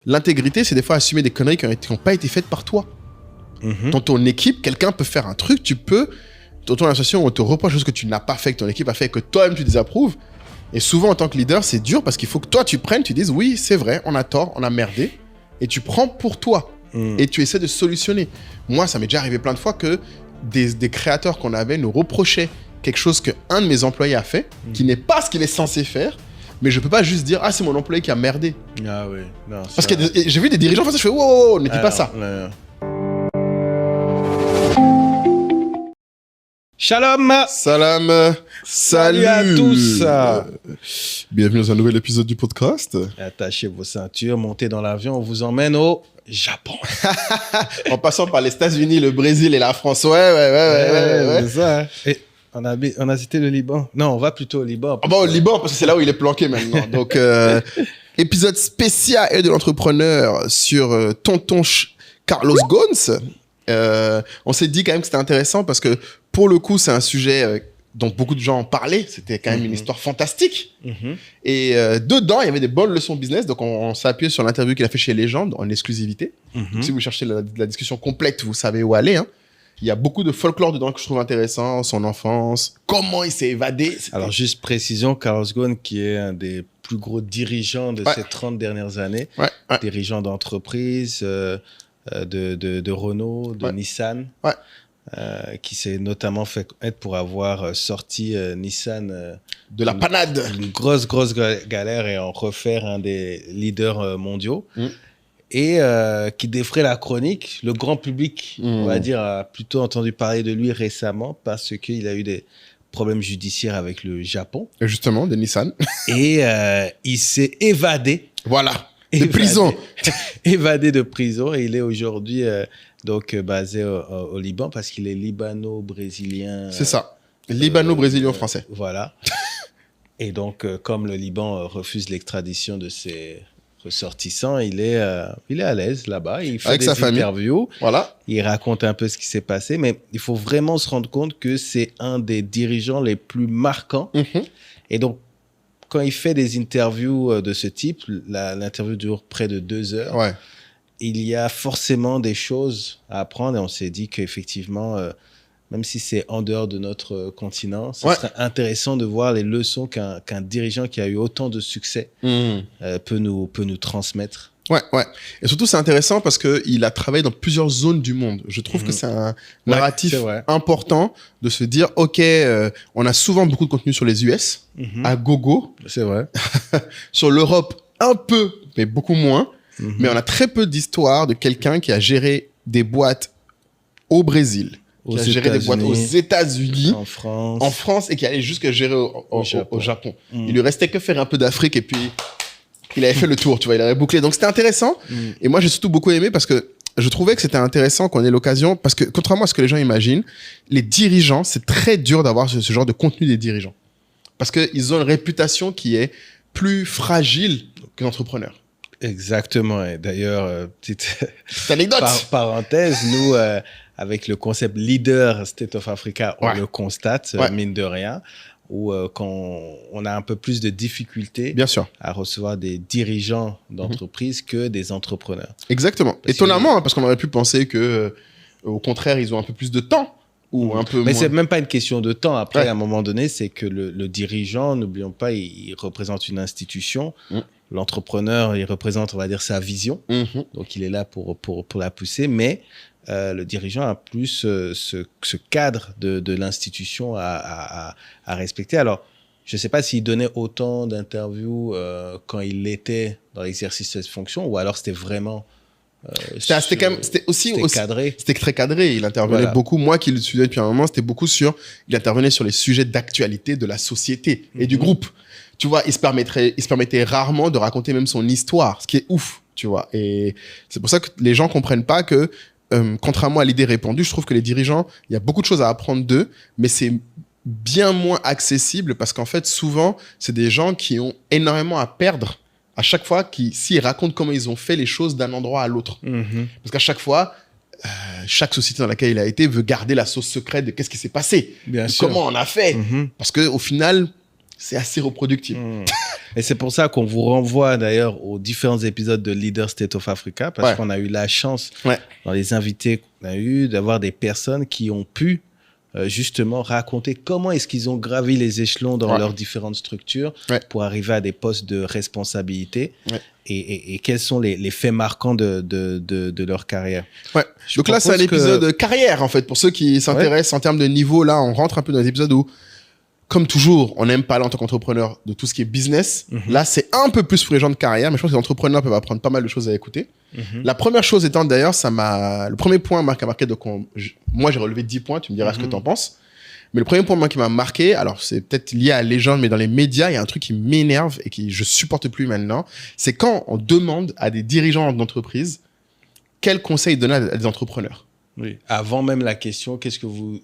L'intégrité, c'est des fois assumer des conneries qui n'ont pas été faites par toi. Dans ton équipe, quelqu'un peut faire un truc, tu peux... Dans ton association, on te reproche ce que tu n'as pas fait, que ton équipe a fait, que toi-même tu désapprouves. Et souvent, en tant que leader, c'est dur parce qu'il faut que toi, tu prennes, tu dises, oui, c'est vrai, on a tort, on a merdé. Et tu prends pour toi. Et tu essaies de solutionner. Moi, ça m'est déjà arrivé plein de fois que des créateurs qu'on avait nous reprochaient quelque chose qu'un de mes employés a fait, qui n'est pas ce qu'il est censé faire, mais je peux pas juste dire, ah, c'est mon employé qui a merdé. Ah oui. Non, parce que j'ai vu des dirigeants faire ça, je fais, wow, ne dis pas ça. Non. Shalom. Salut à tous. Bienvenue dans un nouvel épisode du podcast. Attachez vos ceintures, montez dans l'avion, on vous emmène au Japon. En passant par les États-Unis, le Brésil et la France. Ouais. C'est ça. Et on a cité le Liban. Non, on va plutôt au Liban. Ah bon, au Liban, parce que c'est là où il est planqué maintenant. Donc, épisode spécial et de l'entrepreneur sur tonton Carlos Ghosn. On s'est dit quand même que c'était intéressant parce que pour le coup, c'est un sujet dont beaucoup de gens parlaient. C'était quand même une histoire fantastique. Et dedans, il y avait des bonnes leçons business. Donc, on s'est appuyé sur l'interview qu'il a fait chez Légende en exclusivité. Donc, si vous cherchez la discussion complète, vous savez où aller. Hein. Il y a beaucoup de folklore dedans que je trouve intéressant. Son enfance, comment il s'est évadé. Alors, juste précision, Carlos Ghosn, qui est un des plus gros dirigeants de ces 30 dernières années. Dirigeant d'entreprise, de Renault, de Nissan. Qui s'est notamment fait connaître pour avoir sorti Nissan de la panade. Une grosse galère et en refaire un des leaders mondiaux. Et qui défraie la chronique. Le grand public, on va dire, a plutôt entendu parler de lui récemment parce qu'il a eu des problèmes judiciaires avec le Japon. Et justement, de Nissan. Et il s'est évadé. Voilà. De prison. Évadé de prison. Et il est aujourd'hui donc basé au Liban parce qu'il est libano-brésilien. C'est ça. Libano-brésilien-français. Voilà. Et donc, comme le Liban refuse l'extradition de ses ressortissants, il est à l'aise là-bas. Il fait avec des sa famille. Interviews. Voilà. Il raconte un peu ce qui s'est passé. Mais il faut vraiment se rendre compte que c'est un des dirigeants les plus marquants. Et donc, quand il fait des interviews de ce type, l'interview dure près de 2 heures. Ouais. Il y a forcément des choses à apprendre et on s'est dit qu'effectivement, même si c'est en dehors de notre continent, ce serait intéressant de voir les leçons qu'un dirigeant qui a eu autant de succès peut nous transmettre. Ouais. Et surtout, c'est intéressant parce qu'il a travaillé dans plusieurs zones du monde. Je trouve que c'est un narratif important de se dire, OK, on a souvent beaucoup de contenu sur les US, à gogo. C'est vrai. Sur l'Europe, un peu, mais beaucoup moins. Mais on a très peu d'histoires de quelqu'un qui a géré des boîtes au Brésil, qui a géré des boîtes aux États-Unis, en France et qui allait jusqu'à gérer au Japon. Il lui restait que faire un peu d'Afrique et puis il avait fait le tour, tu vois, il avait bouclé. Donc c'était intéressant. Et moi, j'ai surtout beaucoup aimé parce que je trouvais que c'était intéressant qu'on ait l'occasion, parce que contrairement à ce que les gens imaginent, les dirigeants, c'est très dur d'avoir ce genre de contenu des dirigeants. Parce qu'ils ont une réputation qui est plus fragile que l'entrepreneur. Exactement. Et d'ailleurs, petite anecdote. Parenthèse, nous, avec le concept Leader State of Africa, on le constate, mine de rien, où quand on a un peu plus de difficultés à recevoir des dirigeants d'entreprise que des entrepreneurs. Exactement. Étonnamment, parce qu'on aurait pu penser que, au contraire, ils ont un peu plus de temps. Ou un peu Mais moins. c'est même pas une question de temps. Après, à un moment donné, c'est que le dirigeant, n'oublions pas, il représente une institution. L'entrepreneur, il représente, on va dire, sa vision. Donc, il est là pour la pousser. Mais le dirigeant a plus ce cadre de l'institution à respecter. Alors, je ne sais pas s'il donnait autant d'interviews quand il était dans l'exercice de cette fonction ou alors c'était vraiment... C'était cadré. C'était très cadré. Il intervenait beaucoup. Moi qui le suivais depuis un moment, c'était beaucoup il intervenait sur les sujets d'actualité de la société et du groupe. Tu vois, il se permettait rarement de raconter même son histoire, ce qui est ouf, tu vois. Et c'est pour ça que les gens comprennent pas que, contrairement à l'idée répandue, je trouve que les dirigeants, il y a beaucoup de choses à apprendre d'eux, mais c'est bien moins accessible parce qu'en fait, souvent, c'est des gens qui ont énormément à perdre à chaque fois s'ils racontent comment ils ont fait les choses d'un endroit à l'autre. Parce qu'à chaque fois, chaque société dans laquelle il a été veut garder la sauce secrète de qu'est-ce qui s'est passé, comment on a fait. Parce qu'au final, c'est assez reproductible. Et c'est pour ça qu'on vous renvoie d'ailleurs aux différents épisodes de Leader State of Africa, parce qu'on a eu la chance, dans les invités qu'on a eu, d'avoir des personnes qui ont pu justement raconter comment est-ce qu'ils ont gravi les échelons dans leurs différentes structures pour arriver à des postes de responsabilité et quels sont les faits marquants de leur carrière. Donc là, c'est un épisode carrière, en fait, pour ceux qui s'intéressent en termes de niveau. Là, on rentre un peu dans les épisodes où, comme toujours, on aime parler en tant qu'entrepreneur de tout ce qui est business. Là, c'est un peu plus pour les gens de carrière, mais je pense que les entrepreneurs peuvent apprendre pas mal de choses à écouter. La première chose étant, d'ailleurs, le premier point qui a marqué, donc moi, j'ai relevé 10 points, tu me diras ce que tu en penses. Mais le premier point qui m'a marqué, alors c'est peut-être lié à la légende, mais dans les médias, il y a un truc qui m'énerve et que je supporte plus maintenant. C'est quand on demande à des dirigeants d'entreprise quels conseils donner à des entrepreneurs. Oui. Avant même la question, qu'est-ce que vous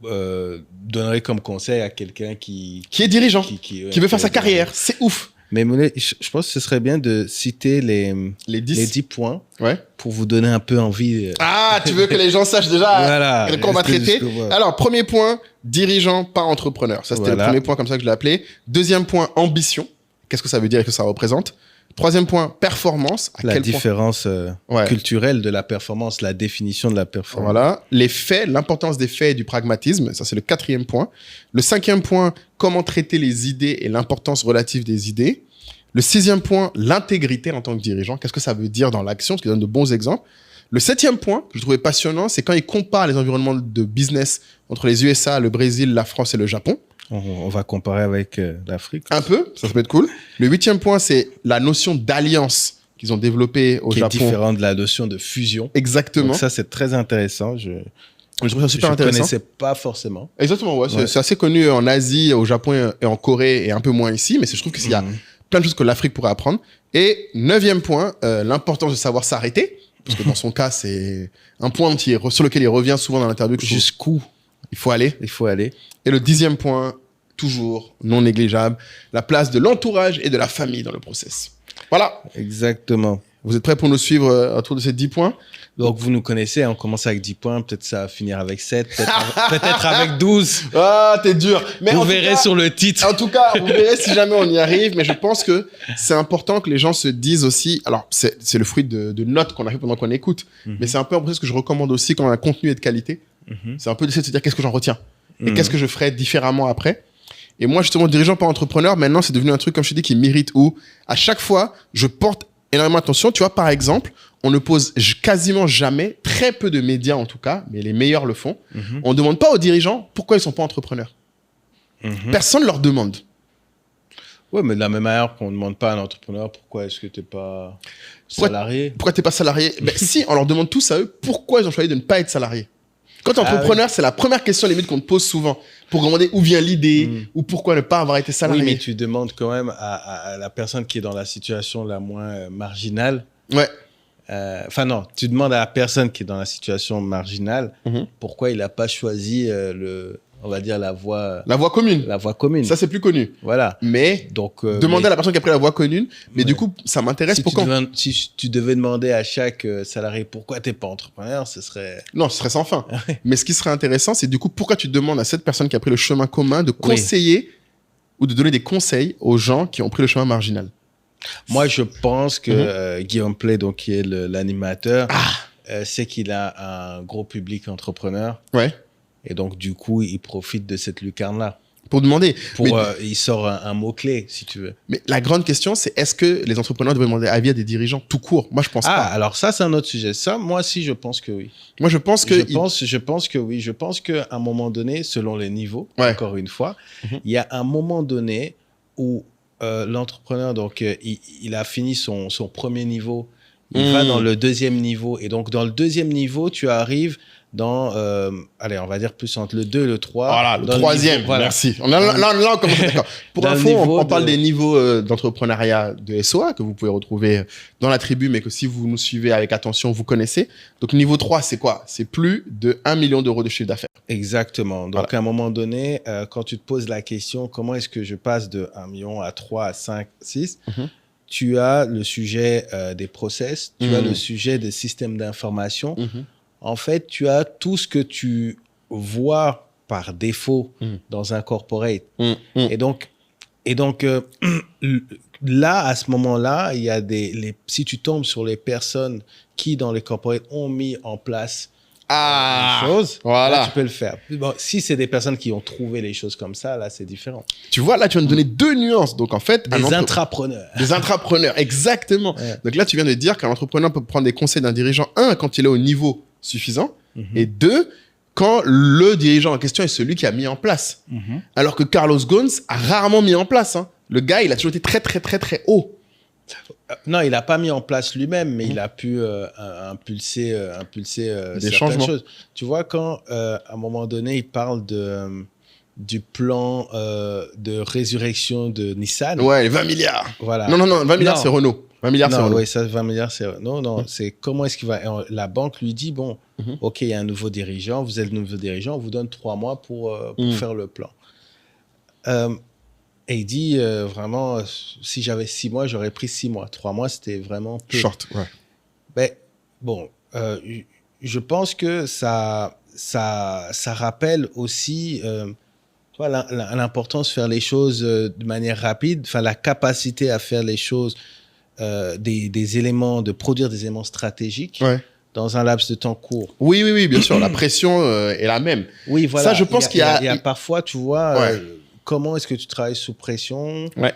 donnerez comme conseil à quelqu'un qui est dirigeant, qui veut faire sa carrière? C'est ouf. Mais Moulay, je pense que ce serait bien de citer les 10 points pour vous donner un peu envie. Ah, tu veux que les gens sachent déjà de quoi on va traiter? Alors, premier point, dirigeant, pas entrepreneur. Ça, c'était le premier point comme ça que je l'ai appelé. Deuxième point, ambition. Qu'est-ce que ça veut dire et que ça représente? Troisième point, performance. La différence culturelle de la performance, la définition de la performance. Voilà. Les faits, l'importance des faits et du pragmatisme. Ça, c'est le quatrième point. Le cinquième point, comment traiter les idées et l'importance relative des idées. Le sixième point, l'intégrité en tant que dirigeant. Qu'est-ce que ça veut dire dans l'action? Parce qu'il donne de bons exemples. Le septième point, que je trouvais passionnant, c'est quand il compare les environnements de business entre les USA, le Brésil, la France et le Japon. On va comparer avec l'Afrique. Un peu, ça peut être cool. Le huitième point, c'est la notion d'alliance qu'ils ont développée au Japon. Qui est différente de la notion de fusion. Exactement. Donc ça, c'est très intéressant. Je trouve ça super intéressant. Je ne connaissais pas forcément. Exactement, ouais. C'est assez connu en Asie, au Japon et en Corée, et un peu moins ici. Mais je trouve qu'il y a plein de choses que l'Afrique pourrait apprendre. Et neuvième point, l'importance de savoir s'arrêter. Parce que dans son cas, c'est un point sur lequel il revient souvent dans l'interview. Jusqu'où il faut aller. Et le dixième point, toujours non négligeable, la place de l'entourage et de la famille dans le process. Voilà. Exactement. Vous êtes prêts pour nous suivre autour de ces 10 points? Donc, vous nous connaissez, on commence avec 10 points, peut-être ça va finir avec 7, peut-être avec 12. Ah, t'es dur. Mais vous verrez sur le titre. En tout cas, vous verrez si jamais on y arrive, mais je pense que c'est important que les gens se disent aussi, alors c'est le fruit de notes qu'on a fait pendant qu'on écoute, mais c'est un peu ce que je recommande aussi quand un contenu est de qualité. C'est un peu d'essayer de se dire qu'est-ce que j'en retiens et qu'est-ce que je ferais différemment après. Et moi, justement, dirigeant pas entrepreneur, maintenant, c'est devenu un truc, comme je te dis, qui mérite où, à chaque fois, je porte énormément attention. Tu vois, par exemple, on ne pose quasiment jamais, très peu de médias en tout cas, mais les meilleurs le font. On ne demande pas aux dirigeants pourquoi ils ne sont pas entrepreneurs. Personne ne leur demande. Oui, mais de la même manière qu'on ne demande pas à un entrepreneur pourquoi est-ce que tu n'es pas salarié. Pourquoi tu n'es pas salarié? Ben, si, on leur demande tous à eux pourquoi ils ont choisi de ne pas être salariés. Quand tu es entrepreneur, c'est la première question limite qu'on te pose souvent pour demander où vient l'idée ou pourquoi ne pas avoir été salarié. Oui, mais tu demandes quand même à la personne qui est dans la situation la moins marginale. Ouais. Enfin non, tu demandes à la personne qui est dans la situation marginale pourquoi il n'a pas choisi on va dire la voie commune. La voie commune. Ça, c'est plus connu. Voilà. Mais donc, demander à la personne qui a pris la voie commune. Mais du coup, ça m'intéresse. Si tu devais demander à chaque salarié pourquoi tu n'es pas entrepreneur, ce serait... Non, ce serait sans fin. Mais ce qui serait intéressant, c'est du coup, pourquoi tu demandes à cette personne qui a pris le chemin commun de conseiller ou de donner des conseils aux gens qui ont pris le chemin marginal? Moi, je pense que Guillaume Play, donc, qui est l'animateur, c'est qu'il a un gros public entrepreneur. Ouais. Et donc, du coup, il profite de cette lucarne-là. Pour demander. Il sort un mot-clé, si tu veux. Mais la grande question, c'est est-ce que les entrepreneurs devraient demander avis à des dirigeants tout court? Moi, je pense pas. Alors ça, c'est un autre sujet. Ça, moi aussi, je pense que oui. Moi, je pense que... Je pense que oui. Je pense qu'à un moment donné, selon les niveaux, encore une fois, il y a un moment donné où l'entrepreneur, donc, il a fini son premier niveau. Il va dans le deuxième niveau. Et donc, dans le deuxième niveau, tu arrives dans, allez, on va dire plus entre le 2 et le 3. Voilà, le troisième, merci. Là, on commence d'accord. Pour info, on parle des niveaux d'entrepreneuriat de SOA que vous pouvez retrouver dans la tribu, mais que si vous nous suivez avec attention, vous connaissez. Donc, niveau 3, c'est quoi? C'est plus de 1 million d'euros de chiffre d'affaires. Exactement. Donc, à un moment donné, quand tu te poses la question, comment est-ce que je passe de 1 million à 3, à 5, 6 tu as le sujet des process, tu as le sujet des systèmes d'information. En fait, tu as tout ce que tu vois par défaut dans un corporate. Et donc, Et donc, là, à ce moment-là, il y a si tu tombes sur les personnes qui, dans les corporates, ont mis en place des choses, voilà. là, tu peux le faire. Bon, si c'est des personnes qui ont trouvé les choses comme ça, là, c'est différent. Tu vois, là, tu viens de donner 2 nuances. Donc, en fait... Des intrapreneurs. Des intrapreneurs, exactement. Ouais. Donc là, tu viens de dire qu'un entrepreneur peut prendre des conseils d'un dirigeant, 1, quand il est au niveau suffisant, et 2, quand le dirigeant en question est celui qui a mis en place. Alors que Carlos Ghosn a rarement mis en place. Hein. Le gars, il a toujours été très, très, très, très haut. Non, il n'a pas mis en place lui-même, mais il a pu impulser des certaines changements. choses. Tu vois, quand à un moment donné, il parle du plan de résurrection de Nissan. Ouais, les 20 milliards. Voilà. Non, 20 milliards, c'est Renault. 20 milliards, c'est Renault. Oui, ça, 20 milliards, c'est Renault. Non, c'est comment est-ce qu'il va... La banque lui dit, bon, OK, il y a un nouveau dirigeant, vous êtes le nouveau dirigeant, on vous donne 3 mois pour faire le plan. Et il dit vraiment, si j'avais 6 mois, j'aurais pris 6 mois. 3 mois, c'était vraiment peu. Short, ouais. Mais bon, je pense que ça rappelle aussi l'importance de faire les choses de manière rapide, enfin la capacité à faire les choses, des éléments, de produire des éléments stratégiques. Ouais. Dans un laps de temps court. Oui, bien sûr. La pression est la même. Oui, voilà. Ça, je pense qu'il y a parfois, tu vois, ouais. Comment est-ce que tu travailles sous pression? Ouais.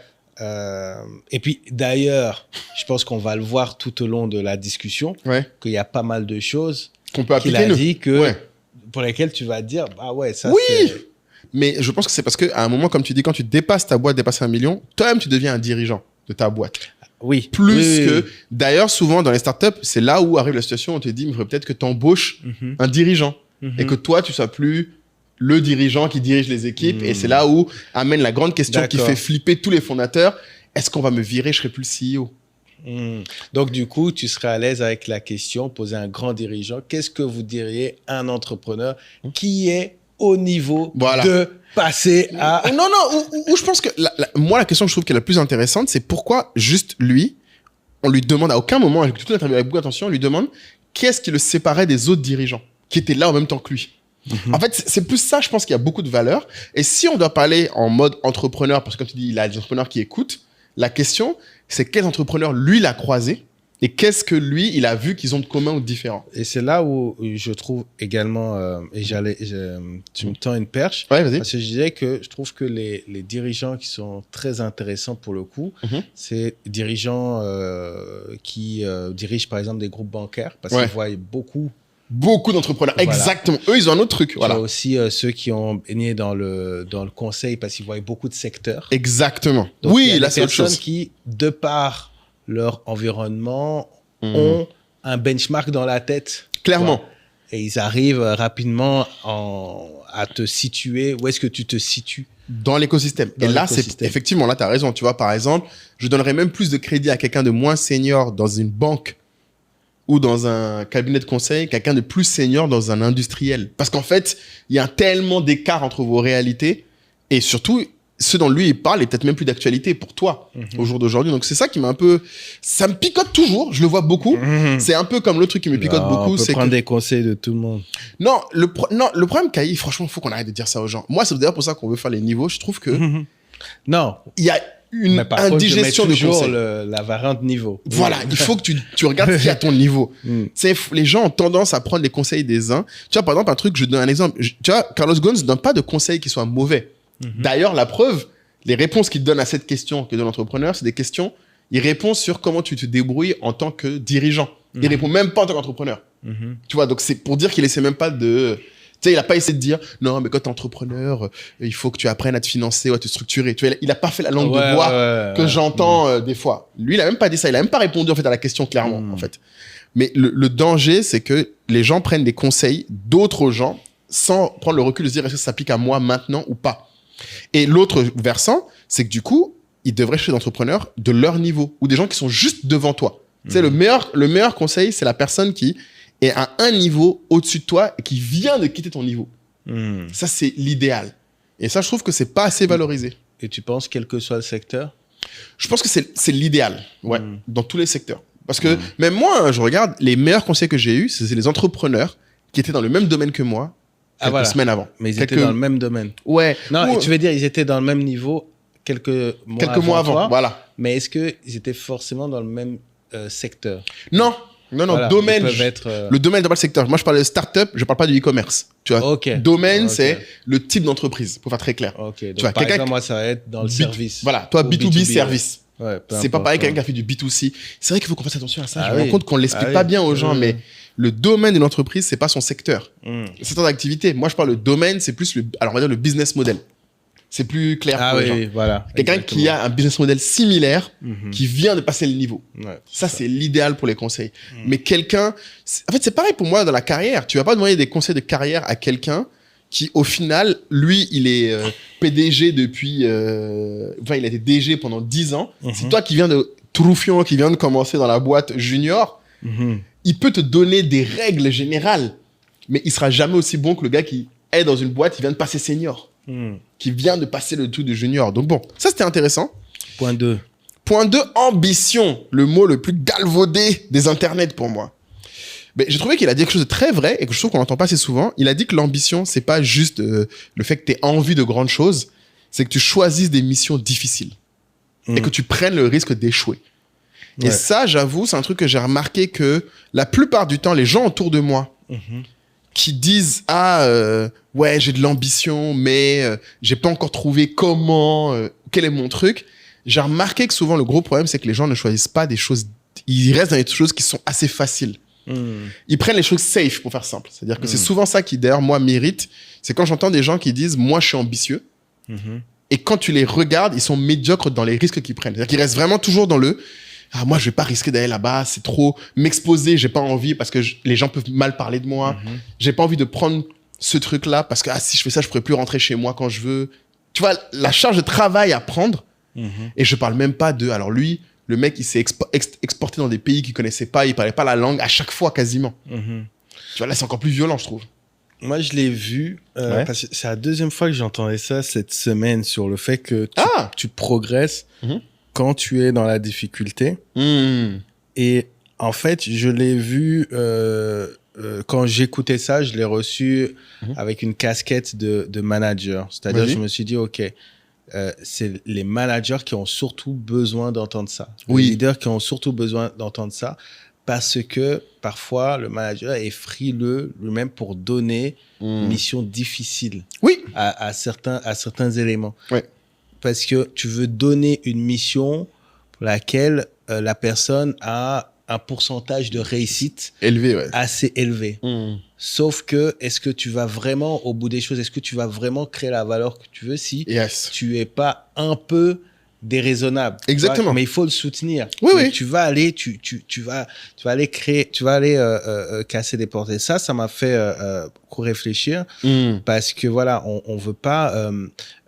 Et puis, d'ailleurs, je pense qu'on va le voir tout au long de la discussion, qu'il y a pas mal de choses qu'on peut appliquer. Qu'il a dit pour lesquelles tu vas te dire, ah ouais, ça c'est... Mais je pense que c'est parce qu'à un moment, comme tu dis, quand tu dépasses ta boîte, dépasses 1 million, toi-même, tu deviens un dirigeant de ta boîte. Oui. Plus que... D'ailleurs, souvent, dans les startups, c'est là où arrive la situation où on te dit, mais il faudrait peut-être que tu embauches un dirigeant. Et que toi, tu sois plus le dirigeant qui dirige les équipes. Et c'est là où amène la grande question qui fait flipper tous les fondateurs. Est-ce qu'on va me virer, je serai plus le CEO? Donc, du coup, tu serais à l'aise avec la question, poser un grand dirigeant. Qu'est-ce que vous diriez à un entrepreneur qui est au niveau de passer à... Non, où je pense que... moi, la question que je trouve qui est la plus intéressante, c'est pourquoi juste lui, on lui demande à aucun moment, avec toute l'interview avec beaucoup d'attention, on lui demande qu'est-ce qui le séparait des autres dirigeants qui étaient là en même temps que lui. En fait, c'est plus ça, je pense qu'il y a beaucoup de valeur. Et si on doit parler en mode entrepreneur, parce que comme tu dis, il y a des entrepreneurs qui écoutent, la question, c'est quel entrepreneur lui l'a croisé et qu'est-ce que lui, il a vu qu'ils ont de commun ou de différent. Et c'est là où je trouve également, tu me tends une perche, ouais, vas-y. Parce que je disais que je trouve que les dirigeants qui sont très intéressants pour le coup, c'est dirigeants qui dirigent par exemple des groupes bancaires, parce qu'ils voient beaucoup d'entrepreneurs, exactement. Eux, ils ont un autre truc. Il y a aussi ceux qui ont baigné dans le conseil parce qu'ils voient beaucoup de secteurs. Exactement. Donc, oui, là, c'est autre chose. Qui, de par leur environnement, ont un benchmark dans la tête. Clairement. Et ils arrivent rapidement à te situer. Où est-ce que tu te situes? Dans l'écosystème. Et là, effectivement, là, tu as raison. Tu vois, par exemple, je donnerais même plus de crédit à quelqu'un de moins senior dans une banque ou dans un cabinet de conseil, quelqu'un de plus senior dans un industriel. Parce qu'en fait, il y a tellement d'écart entre vos réalités et surtout, ce dont lui il parle est peut-être même plus d'actualité pour toi au jour d'aujourd'hui. Donc c'est ça qui m'a un peu... Ça me picote toujours, je le vois beaucoup. C'est un peu comme l'autre truc qui me picote beaucoup. On peut prendre des conseils de tout le monde. Non, le problème, Kaï, franchement, il faut qu'on arrête de dire ça aux gens. Moi, c'est d'ailleurs pour ça qu'on veut faire les niveaux. Je trouve que... Non. Il y a une indigestion de conseils. La variante niveau. Voilà, il faut que tu regardes qui est à ton niveau. Les gens ont tendance à prendre les conseils des uns. Tu vois, par exemple, un truc, je donne un exemple. Tu vois, Carlos Ghosn ne donne pas de conseils qui soient mauvais. D'ailleurs, la preuve, les réponses qu'il donne à cette question que donne l'entrepreneur, c'est des questions, il répond sur comment tu te débrouilles en tant que dirigeant. Il répond même pas en tant qu'entrepreneur. Tu vois, donc c'est pour dire qu'il essaie même pas de... Tu sais, il a pas essayé de dire, non, mais quand t'es entrepreneur, il faut que tu apprennes à te financer ou à te structurer. Tu vois, il a pas fait la langue de bois que j'entends des fois. Lui, il a même pas dit ça. Il a même pas répondu, en fait, à la question clairement, en fait. Mais le danger, c'est que les gens prennent des conseils d'autres gens sans prendre le recul de se dire, est-ce que ça s'applique à moi maintenant ou pas? Et l'autre versant, c'est que du coup, ils devraient chercher des entrepreneurs de leur niveau ou des gens qui sont juste devant toi. Tu sais, le meilleur conseil, c'est la personne qui est à un niveau au-dessus de toi et qui vient de quitter ton niveau. Ça, c'est l'idéal. Et ça, je trouve que c'est pas assez valorisé. Et tu penses, quel que soit le secteur? Je pense que c'est l'idéal, dans tous les secteurs. Parce que même moi, je regarde, les meilleurs conseils que j'ai eus, c'est les entrepreneurs qui étaient dans le même domaine que moi quelques semaines avant. Mais ils étaient dans le même domaine. Ouais. Non, et tu veux dire, ils étaient dans le même niveau quelques mois avant toi, voilà. Mais est-ce qu'ils étaient forcément dans le même secteur? Non, voilà, domaine. Le domaine dans le secteur. Moi, je parle de start-up, je parle pas du e-commerce. Tu vois, domaine, c'est le type d'entreprise, pour faire très clair. Donc, tu vois, par exemple, moi, ça va être dans le service. Voilà, toi, B2B service. Ouais, c'est pas pareil quelqu'un qui a fait du B2C. C'est vrai qu'il faut qu'on fasse attention à ça. Je me rends compte qu'on l'explique pas bien aux gens, mais le domaine de l'entreprise, c'est pas son secteur. C'est son activité. Moi, je parle de domaine, c'est plus alors on va dire le business model. C'est plus clair pour les gens. Voilà. Quelqu'un qui a un business model similaire, qui vient de passer le niveau. Ouais, ça, c'est l'idéal pour les conseils. Mais quelqu'un, en fait, c'est pareil pour moi dans la carrière. Tu vas pas demander des conseils de carrière à quelqu'un qui, au final, lui, il est PDG depuis... Enfin, il a été DG pendant 10 ans. C'est toi qui viens de Troufion, qui vient de commencer dans la boîte junior. Il peut te donner des règles générales, mais il sera jamais aussi bon que le gars qui est dans une boîte, qui vient de passer senior. Qui vient de passer le tout de junior. Donc bon, ça, c'était intéressant. Point 2. Point 2, ambition. Le mot le plus galvaudé des internets pour moi. Mais j'ai trouvé qu'il a dit quelque chose de très vrai et que je trouve qu'on n'entend pas assez souvent. Il a dit que l'ambition, c'est pas juste le fait que tu aies envie de grandes choses, c'est que tu choisisses des missions difficiles et que tu prennes le risque d'échouer. Ouais. Et ça, j'avoue, c'est un truc que j'ai remarqué que la plupart du temps, les gens autour de moi qui disent « Ah, ouais, j'ai de l'ambition, mais j'ai pas encore trouvé comment, quel est mon truc ?» J'ai remarqué que souvent, le gros problème, c'est que les gens ne choisissent pas des choses... Ils restent dans des choses qui sont assez faciles. Ils prennent les choses safe, pour faire simple. C'est-à-dire que c'est souvent ça qui, d'ailleurs, moi, m'irrite. C'est quand j'entends des gens qui disent « Moi, je suis ambitieux. » Et quand tu les regardes, ils sont médiocres dans les risques qu'ils prennent. C'est-à-dire qu'ils restent vraiment toujours dans le « Ah, moi, je vais pas risquer d'aller là-bas. C'est trop m'exposer. J'ai pas envie parce que les gens peuvent mal parler de moi. J'ai pas envie de prendre ce truc-là parce que si je fais ça, je pourrais plus rentrer chez moi quand je veux. » Tu vois, la charge de travail à prendre. Et je parle même pas de... Alors lui... Le mec, il s'est exporté dans des pays qu'il connaissait pas, il parlait pas la langue à chaque fois quasiment. Tu vois, là, c'est encore plus violent, je trouve. Moi, je l'ai vu, parce que c'est la deuxième fois que j'entendais ça cette semaine sur le fait que tu progresses quand tu es dans la difficulté. Et en fait, je l'ai vu, quand j'écoutais ça, je l'ai reçu avec une casquette de manager. C'est-à-dire, je me suis dit, OK, c'est les managers qui ont surtout besoin d'entendre ça. Les leaders qui ont surtout besoin d'entendre ça parce que parfois le manager est frileux lui-même pour donner une mission difficile à certains éléments. Parce que tu veux donner une mission pour laquelle la personne a un pourcentage de réussite assez élevé. Sauf que, est-ce que tu vas vraiment, au bout des choses, est-ce que tu vas vraiment créer la valeur que tu veux si tu es pas un peu déraisonnable? Exactement. Mais il faut le soutenir. Tu vas aller, tu vas aller créer, tu vas aller casser des portes. Et ça m'a fait beaucoup réfléchir parce que voilà, on veut pas.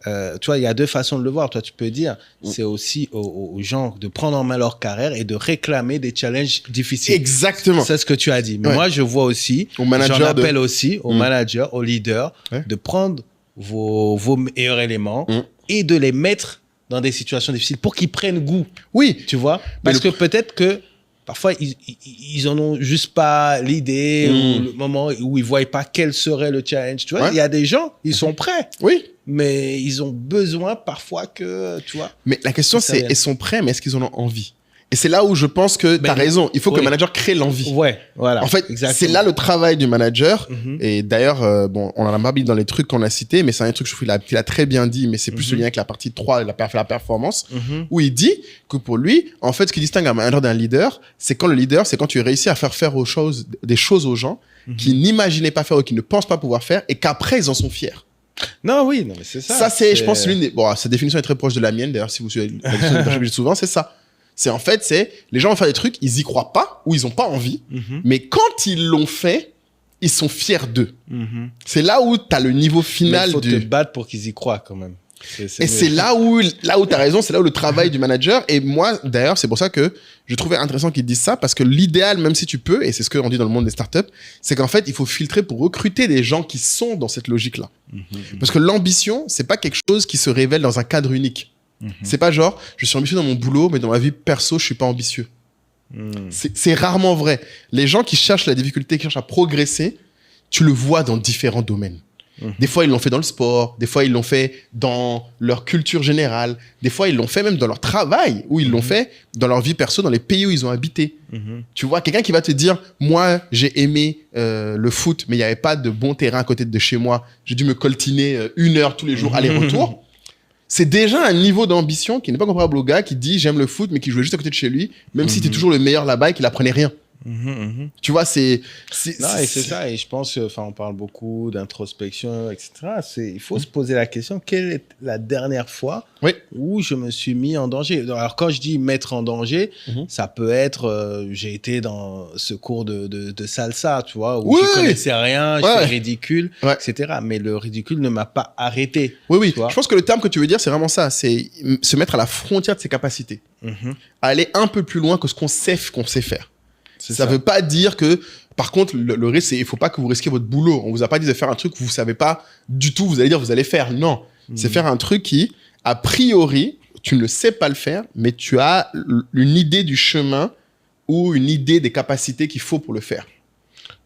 Tu vois, il y a deux façons de le voir. Toi, tu peux dire, c'est aussi aux gens de prendre en main leur carrière et de réclamer des challenges difficiles. Exactement. C'est ce que tu as dit. Mais moi, je vois aussi, j'en appelle aussi aux managers, aux leaders, de prendre vos meilleurs éléments et de les mettre dans des situations difficiles pour qu'ils prennent goût. Tu vois? Parce que peut-être que parfois, ils en ont juste pas l'idée ou le moment où ils voient pas quel serait le challenge. Tu vois, il y a des gens, ils sont prêts. Mais ils ont besoin parfois que, tu vois. Mais la question, c'est, ils sont prêts, mais est-ce qu'ils en ont envie? Et c'est là où je pense que tu as raison. Il faut que le manager crée l'envie. Voilà. En fait, c'est là le travail du manager. Et d'ailleurs, bon, on en a pas mis dans les trucs qu'on a cités, mais c'est un truc, je trouve qu'il a très bien dit, mais c'est plus le lien avec la partie 3, la performance, où il dit que pour lui, en fait, ce qui distingue un manager d'un leader, c'est quand le leader, c'est quand tu réussis à faire des choses aux gens qui n'imaginaient pas faire ou qui ne pensent pas pouvoir faire et qu'après, ils en sont fiers. Non, mais c'est ça. Ça, c'est, je pense, l'une des... Bon, cette définition est très proche de la mienne, d'ailleurs, si vous suivez la définition que je dis souvent, c'est ça. C'est en fait, les gens vont faire des trucs, ils y croient pas ou ils ont pas envie, mais quand ils l'ont fait, ils sont fiers d'eux. C'est là où tu as le niveau final. Il faut te battre pour qu'ils y croient quand même. C'est là où tu as raison, c'est là où le travail du manager. Et moi, d'ailleurs, c'est pour ça que je trouvais intéressant qu'ils disent ça, parce que l'idéal, même si tu peux, et c'est ce qu'on dit dans le monde des startups, c'est qu'en fait, il faut filtrer pour recruter des gens qui sont dans cette logique-là. Parce que l'ambition, c'est pas quelque chose qui se révèle dans un cadre unique. C'est pas genre, je suis ambitieux dans mon boulot, mais dans ma vie perso, je suis pas ambitieux. C'est rarement vrai. Les gens qui cherchent la difficulté, qui cherchent à progresser, tu le vois dans différents domaines. Des fois, ils l'ont fait dans le sport. Des fois, ils l'ont fait dans leur culture générale. Des fois, ils l'ont fait même dans leur travail, ou ils l'ont fait dans leur vie perso, dans les pays où ils ont habité. Tu vois, quelqu'un qui va te dire, moi, j'ai aimé le foot, mais il n'y avait pas de bon terrain à côté de chez moi. J'ai dû me coltiner 1 heure tous les jours, aller-retour. C'est déjà un niveau d'ambition qui n'est pas comparable au gars qui dit, j'aime le foot, mais qui jouait juste à côté de chez lui, même si t'es toujours le meilleur là-bas et qu'il apprenait rien. Tu vois, c'est ça. Et je pense, on parle beaucoup d'introspection, etc. Il faut se poser la question, quelle est la dernière fois où je me suis mis en danger? Alors, quand je dis mettre en danger, ça peut être, j'ai été dans ce cours de salsa, tu vois, où je connaissais rien, j'étais ridicule, etc. Mais le ridicule ne m'a pas arrêté. Oui. Je pense que le terme que tu veux dire, c'est vraiment ça. C'est se mettre à la frontière de ses capacités. Aller un peu plus loin que ce qu'on sait faire. Ça veut pas dire que, par contre, le risque, c'est il faut pas que vous risquiez votre boulot. On vous a pas dit de faire un truc que vous savez pas du tout, vous allez dire vous allez faire. Non. C'est faire un truc qui, a priori, tu ne sais pas le faire, mais tu as une idée du chemin ou une idée des capacités qu'il faut pour le faire.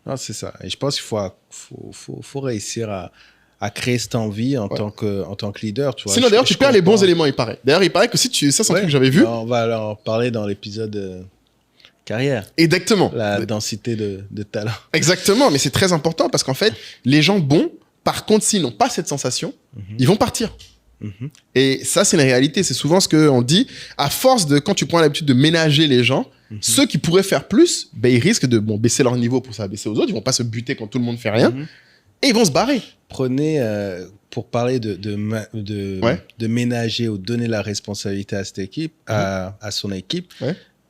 Non, c'est ça. Et je pense qu'il faut réussir à créer cette envie en tant que leader, tu vois. Sinon, d'ailleurs, tu perds les bons éléments, il paraît. D'ailleurs, il paraît que ça, c'est un truc que j'avais vu. On va en parler dans l'épisode carrière. Exactement. La densité de talent. Exactement, mais c'est très important parce qu'en fait, les gens bons, par contre, s'ils n'ont pas cette sensation, ils vont partir. Et ça, c'est une réalité. C'est souvent ce qu'on dit. À force de, quand tu prends l'habitude de ménager les gens, ceux qui pourraient faire plus, ils risquent de baisser leur niveau pour s'abaisser aux autres. Ils vont pas se buter quand tout le monde fait rien. Et ils vont se barrer. Prenez, pour parler de ménager ou donner la responsabilité à cette équipe, à son équipe,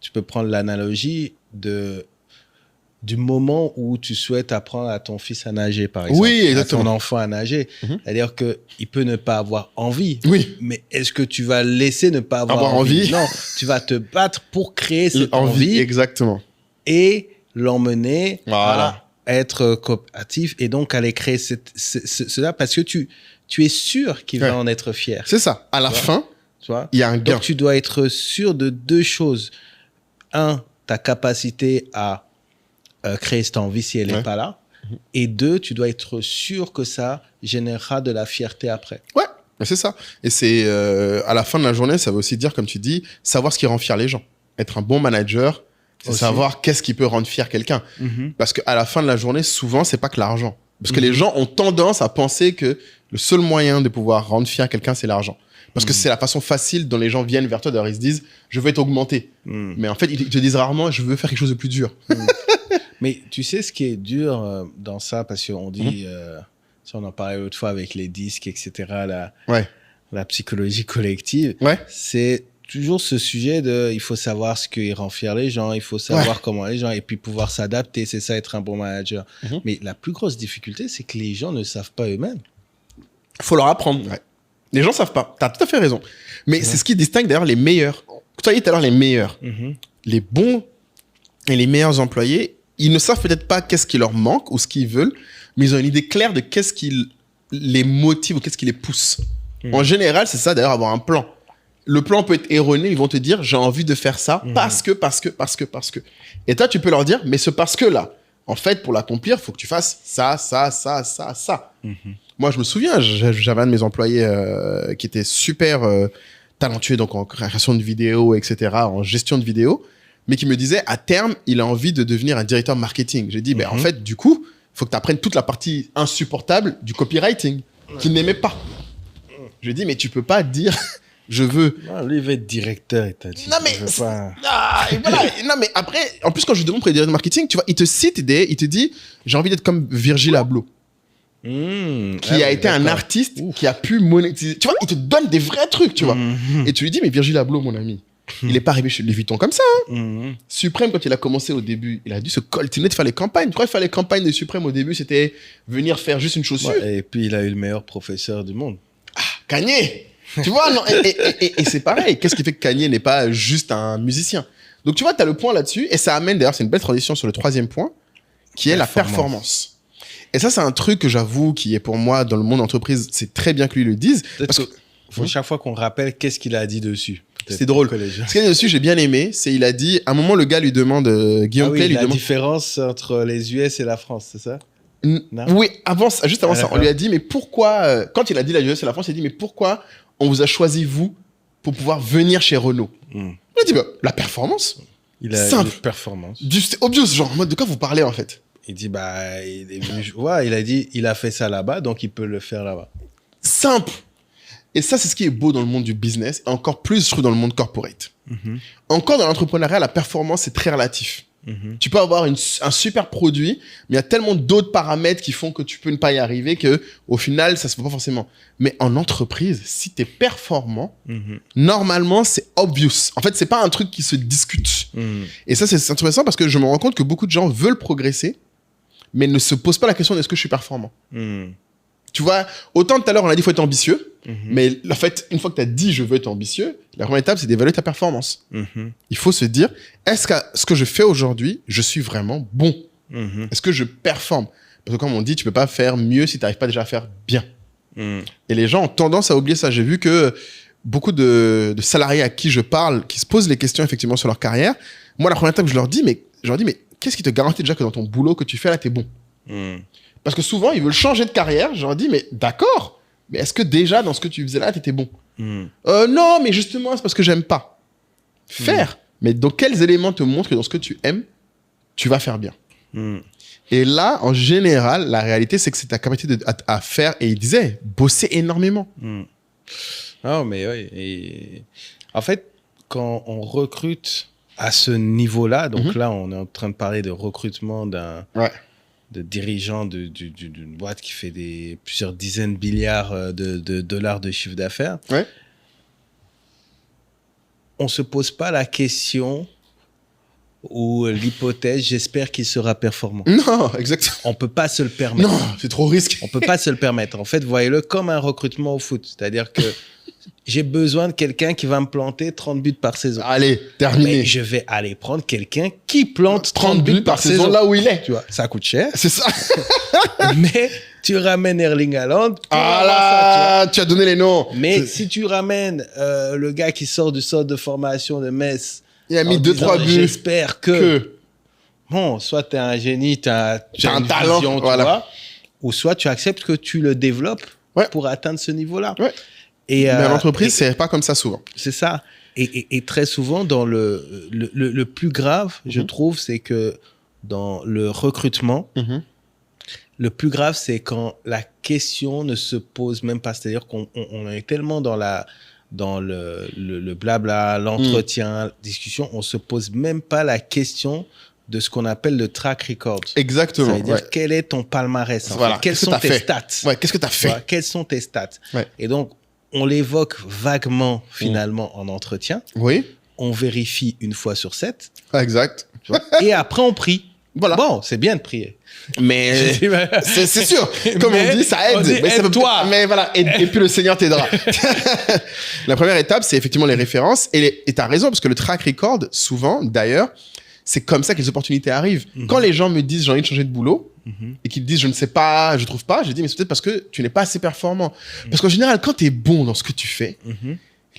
tu peux prendre l'analogie du moment où tu souhaites apprendre à ton fils à nager, par exemple. Oui, exactement. À ton enfant à nager. C'est-à-dire qu'il peut ne pas avoir envie. Oui. Mais est-ce que tu vas laisser ne pas avoir envie? Non, tu vas te battre pour créer cette envie. Exactement. Et l'emmener à être coopératif et donc aller créer cela parce que tu es sûr qu'il va en être fier. C'est ça. À la fin, il y a un gain. Donc, tu dois être sûr de 2 choses. 1, ta capacité à créer cette envie si elle n'est pas là. Et 2, tu dois être sûr que ça générera de la fierté après. Ouais, c'est ça. Et c'est à la fin de la journée, ça veut aussi dire, comme tu dis, savoir ce qui rend fier les gens. Être un bon manager, c'est savoir qu'est-ce qui peut rendre fier quelqu'un. Parce qu'à la fin de la journée, souvent, c'est pas que l'argent. Parce que les gens ont tendance à penser que le seul moyen de pouvoir rendre fier quelqu'un, c'est l'argent. Parce que c'est la façon facile dont les gens viennent vers toi. D'ailleurs, ils se disent, je veux être augmenté. Mais en fait, ils te disent rarement, je veux faire quelque chose de plus dur. Mais tu sais ce qui est dur dans ça, parce qu'on dit, on en parlait l'autre fois avec les disques, etc., la psychologie collective, c'est toujours ce sujet de, il faut savoir ce qui rend fier les gens, il faut savoir comment les gens, et puis pouvoir s'adapter, c'est ça être un bon manager. Mais la plus grosse difficulté, c'est que les gens ne savent pas eux-mêmes. Il faut leur apprendre. Les gens savent pas. Tu as tout à fait raison. Mais c'est ce qui distingue d'ailleurs les meilleurs. Tu as dit tout à l'heure les meilleurs. Les bons et les meilleurs employés, ils ne savent peut-être pas qu'est-ce qui leur manque ou ce qu'ils veulent, mais ils ont une idée claire de qu'est-ce qui les motive ou qu'est-ce qui les pousse. En général, c'est ça d'ailleurs, avoir un plan. Le plan peut être erroné, ils vont te dire, j'ai envie de faire ça parce que. Et toi, tu peux leur dire, mais ce parce que là, en fait, pour l'accomplir, il faut que tu fasses ça. Moi, je me souviens, j'avais un de mes employés qui était super talentueux donc en création de vidéos, etc., en gestion de vidéos, mais qui me disait, à terme, il a envie de devenir un directeur marketing. J'ai dit, en fait, du coup, il faut que tu apprennes toute la partie insupportable du copywriting, qu'il n'aimait pas. Je lui ai dit, mais tu peux pas dire, je veux... Non, lui, il veut être directeur, il t'a dit. Non, mais... non, mais après, en plus, quand je lui demande pour être directeur marketing, tu vois, il te cite il te dit, j'ai envie d'être comme Virgil Abloh. Qui a été un artiste qui a pu monétiser. Tu vois, il te donne des vrais trucs, tu vois. Et tu lui dis, mais Virgil Abloh, mon ami, il est pas arrivé chez Louis Vuitton comme ça. Suprême, quand il a commencé au début, il a dû se coltiner de faire les campagnes. Tu crois qu'il faire les campagnes de Suprême au début, c'était venir faire juste une chaussure. Et puis, il a eu le meilleur professeur du monde. Kanye. Tu vois, non, et c'est pareil. Qu'est-ce qui fait que Kanye n'est pas juste un musicien? Donc, tu vois, tu as le point là-dessus. Et ça amène, d'ailleurs, c'est une belle transition sur le 3e point, qui est la performance. Et ça, c'est un truc que j'avoue qui est pour moi, dans le monde entreprise, c'est très bien que lui le dise. Parce que faut chaque fois qu'on rappelle qu'est-ce qu'il a dit dessus. C'est drôle. Ce qu'il a dit dessus, j'ai bien aimé, c'est il a dit, à un moment, le gars lui demande, Guillaume Play lui demande... la différence entre les US et la France, c'est ça? Oui, juste avant ça, on lui a dit, mais pourquoi, quand il a dit la US et la France, il a dit, mais pourquoi on vous a choisi, vous, pour pouvoir venir chez Renault? Il a dit, la performance. Il a simple. Performance. C'est obvious, genre, en mode, de quoi vous parlez, en fait? Il dit, il est venu, il a dit, il a fait ça là-bas, donc il peut le faire là-bas. Simple. Et ça, c'est ce qui est beau dans le monde du business, et encore plus, je trouve, dans le monde corporate. Encore dans l'entrepreneuriat, la performance, c'est très relatif. Tu peux avoir un super produit, mais il y a tellement d'autres paramètres qui font que tu peux ne pas y arriver que, au final, ça se fait pas forcément. Mais en entreprise, si tu es performant, normalement, c'est obvious. En fait, c'est pas un truc qui se discute. Et ça, c'est intéressant parce que je me rends compte que beaucoup de gens veulent progresser, mais ne se posent pas la question est-ce que je suis performant. Tu vois, autant tout à l'heure, on a dit qu'il faut être ambitieux, mais en fait, une fois que tu as dit je veux être ambitieux, la première étape, c'est d'évaluer ta performance. Il faut se dire, est-ce que ce que je fais aujourd'hui, je suis vraiment bon? Est-ce que je performe? Parce que comme on dit, tu peux pas faire mieux si tu n'arrives pas déjà à faire bien. Et les gens ont tendance à oublier ça. J'ai vu que beaucoup de salariés à qui je parle, qui se posent les questions effectivement sur leur carrière, moi, la première étape, je leur dis, mais qu'est-ce qui te garantit déjà que dans ton boulot que tu fais là, tu es bon? Parce que souvent, ils veulent changer de carrière. Je leur dis, mais d'accord, mais est-ce que déjà, dans ce que tu faisais là, tu étais bon? Non, mais justement, c'est parce que j'aime pas. Faire. Mais dans quels éléments te montrent que dans ce que tu aimes, tu vas faire bien? Et là, en général, la réalité, c'est que c'est ta capacité à faire, et il disait, bosser énormément. Non, mais oui. Et... En fait, quand on recrute à ce niveau-là, donc là, on est en train de parler de recrutement de dirigeants d'une boîte qui fait plusieurs dizaines de milliards de dollars de chiffre d'affaires, on ne se pose pas la question ou l'hypothèse, j'espère qu'il sera performant. Non, exactement. On ne peut pas se le permettre. Non, c'est trop risqué. On ne peut pas se le permettre. En fait, voyez-le comme un recrutement au foot. C'est-à-dire que j'ai besoin de quelqu'un qui va me planter 30 buts par saison. Allez, terminé. Mais je vais aller prendre quelqu'un qui plante 30 buts par saison là où il est. Tu vois, ça coûte cher. C'est ça. Mais tu ramènes Erling Haaland. Tu as donné les noms. Mais si tu ramènes le gars qui sort du centre de formation de Metz, il a mis 2-3 buts. J'espère que... Bon, soit tu es un génie, tu as un talent, vision, tu vois, ou soit tu acceptes que tu le développes pour atteindre ce niveau-là. Mais en entreprise, c'est pas comme ça souvent. C'est ça. Et très souvent, dans le plus grave, je trouve, c'est que dans le recrutement, le plus grave, c'est quand la question ne se pose même pas. C'est-à-dire qu'on est tellement dans le blabla, l'entretien, discussion, on se pose même pas la question de ce qu'on appelle le track record. Exactement. Ça veut dire quel est ton palmarès, quelles sont tes stats. Qu'est-ce que tu as fait? Quelles sont tes stats? Et donc, on l'évoque vaguement, finalement, en entretien. Oui. On vérifie 1 fois sur 7. Exact. Tu vois, et après, on prie. Voilà. Bon, c'est bien de prier. Mais c'est sûr. Comme on dit, ça aide. Mais aide-toi. Mais voilà. Et puis le Seigneur t'aidera. La première étape, c'est effectivement les références. Et tu as raison, parce que le track record, souvent, d'ailleurs, c'est comme ça que les opportunités arrivent. Quand les gens me disent j'ai envie de changer de boulot et qu'ils disent je ne sais pas, je trouve pas, je dis mais c'est peut-être parce que tu n'es pas assez performant. Parce qu'en général, quand tu es bon dans ce que tu fais,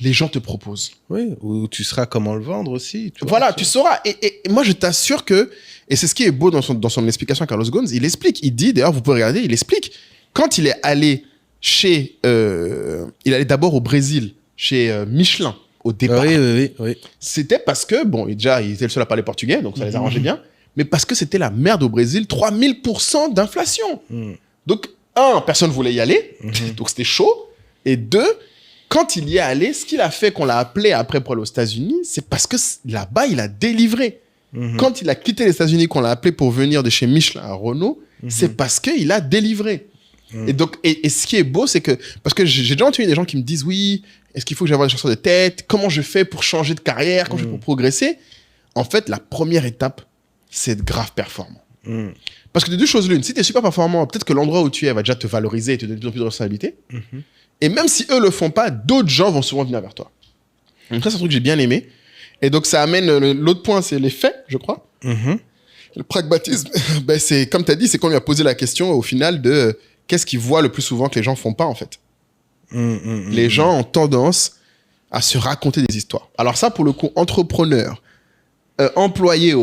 les gens te proposent. Oui, ou tu sauras comment le vendre aussi. Tu sauras. Et moi, je t'assure que, et c'est ce qui est beau dans son explication à Carlos Ghosn, il explique, il dit, d'ailleurs, vous pouvez regarder, il explique, quand il est allé il allait d'abord au Brésil, chez Michelin, au départ. Oui. C'était parce que, bon, déjà, il était le seul à parler portugais, donc ça les arrangeait bien, mais parce que c'était la merde au Brésil, 3000% d'inflation. Donc, personne ne voulait y aller, donc c'était chaud, et 2, quand il y est allé, ce qu'il a fait, qu'on l'a appelé après pour aller aux États-Unis, c'est parce que là-bas, il a délivré. Quand il a quitté les États-Unis, qu'on l'a appelé pour venir de chez Michelin à Renault, c'est parce qu'il a délivré. Et donc, et ce qui est beau, c'est que, parce que j'ai déjà entendu des gens qui me disent, oui, est-ce qu'il faut que j'aille voir des chasseurs de tête? Comment je fais pour changer de carrière? Comment je fais pour progresser? En fait, la première étape, c'est être grave performant. Parce que de deux choses l'une, si tu es super performant, peut-être que l'endroit où tu es va déjà te valoriser et te donner de plus en plus de responsabilités. Et même si eux le font pas, d'autres gens vont souvent venir vers toi. Donc ça, c'est un truc que j'ai bien aimé. Et donc, ça amène l'autre point, c'est les faits, je crois. Le pragmatisme, c'est, comme tu as dit, c'est qu'on lui a posé la question au final de qu'est-ce qu'ils voient le plus souvent que les gens font pas, en fait. Les gens ont tendance à se raconter des histoires. Alors ça, pour le coup, entrepreneur, employé,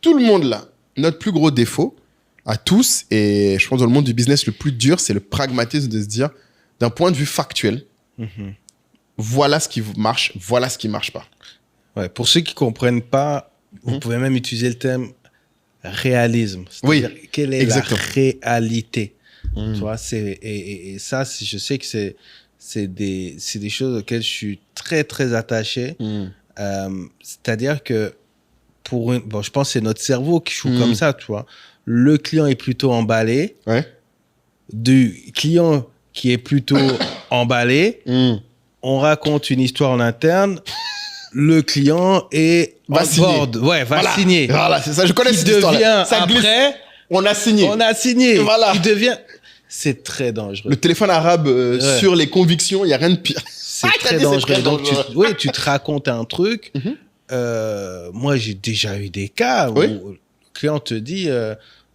tout le monde là, notre plus gros défaut, à tous. Et je pense dans le monde du business, le plus dur, c'est le pragmatisme de se dire, d'un point de vue factuel, voilà ce qui marche, voilà ce qui marche pas. Ouais, pour ceux qui comprennent pas, vous pouvez même utiliser le terme réalisme. C'est-à-dire, quelle est la réalité? Tu vois, et ça, je sais que c'est des choses auxquelles je suis très, très attaché. C'est-à-dire que je pense que c'est notre cerveau qui joue comme ça, tu vois. Le client est plutôt emballé. Du client qui est plutôt emballé, on raconte une histoire en interne. Le client est va signer. Voilà, c'est ça. Je connais cette histoire. Après, on a signé. Voilà. Il devient. C'est très dangereux. Le téléphone arabe sur les convictions, il y a rien de pire. C'est très dangereux. Donc tu te racontes un truc. Moi, j'ai déjà eu des cas où le client te dit.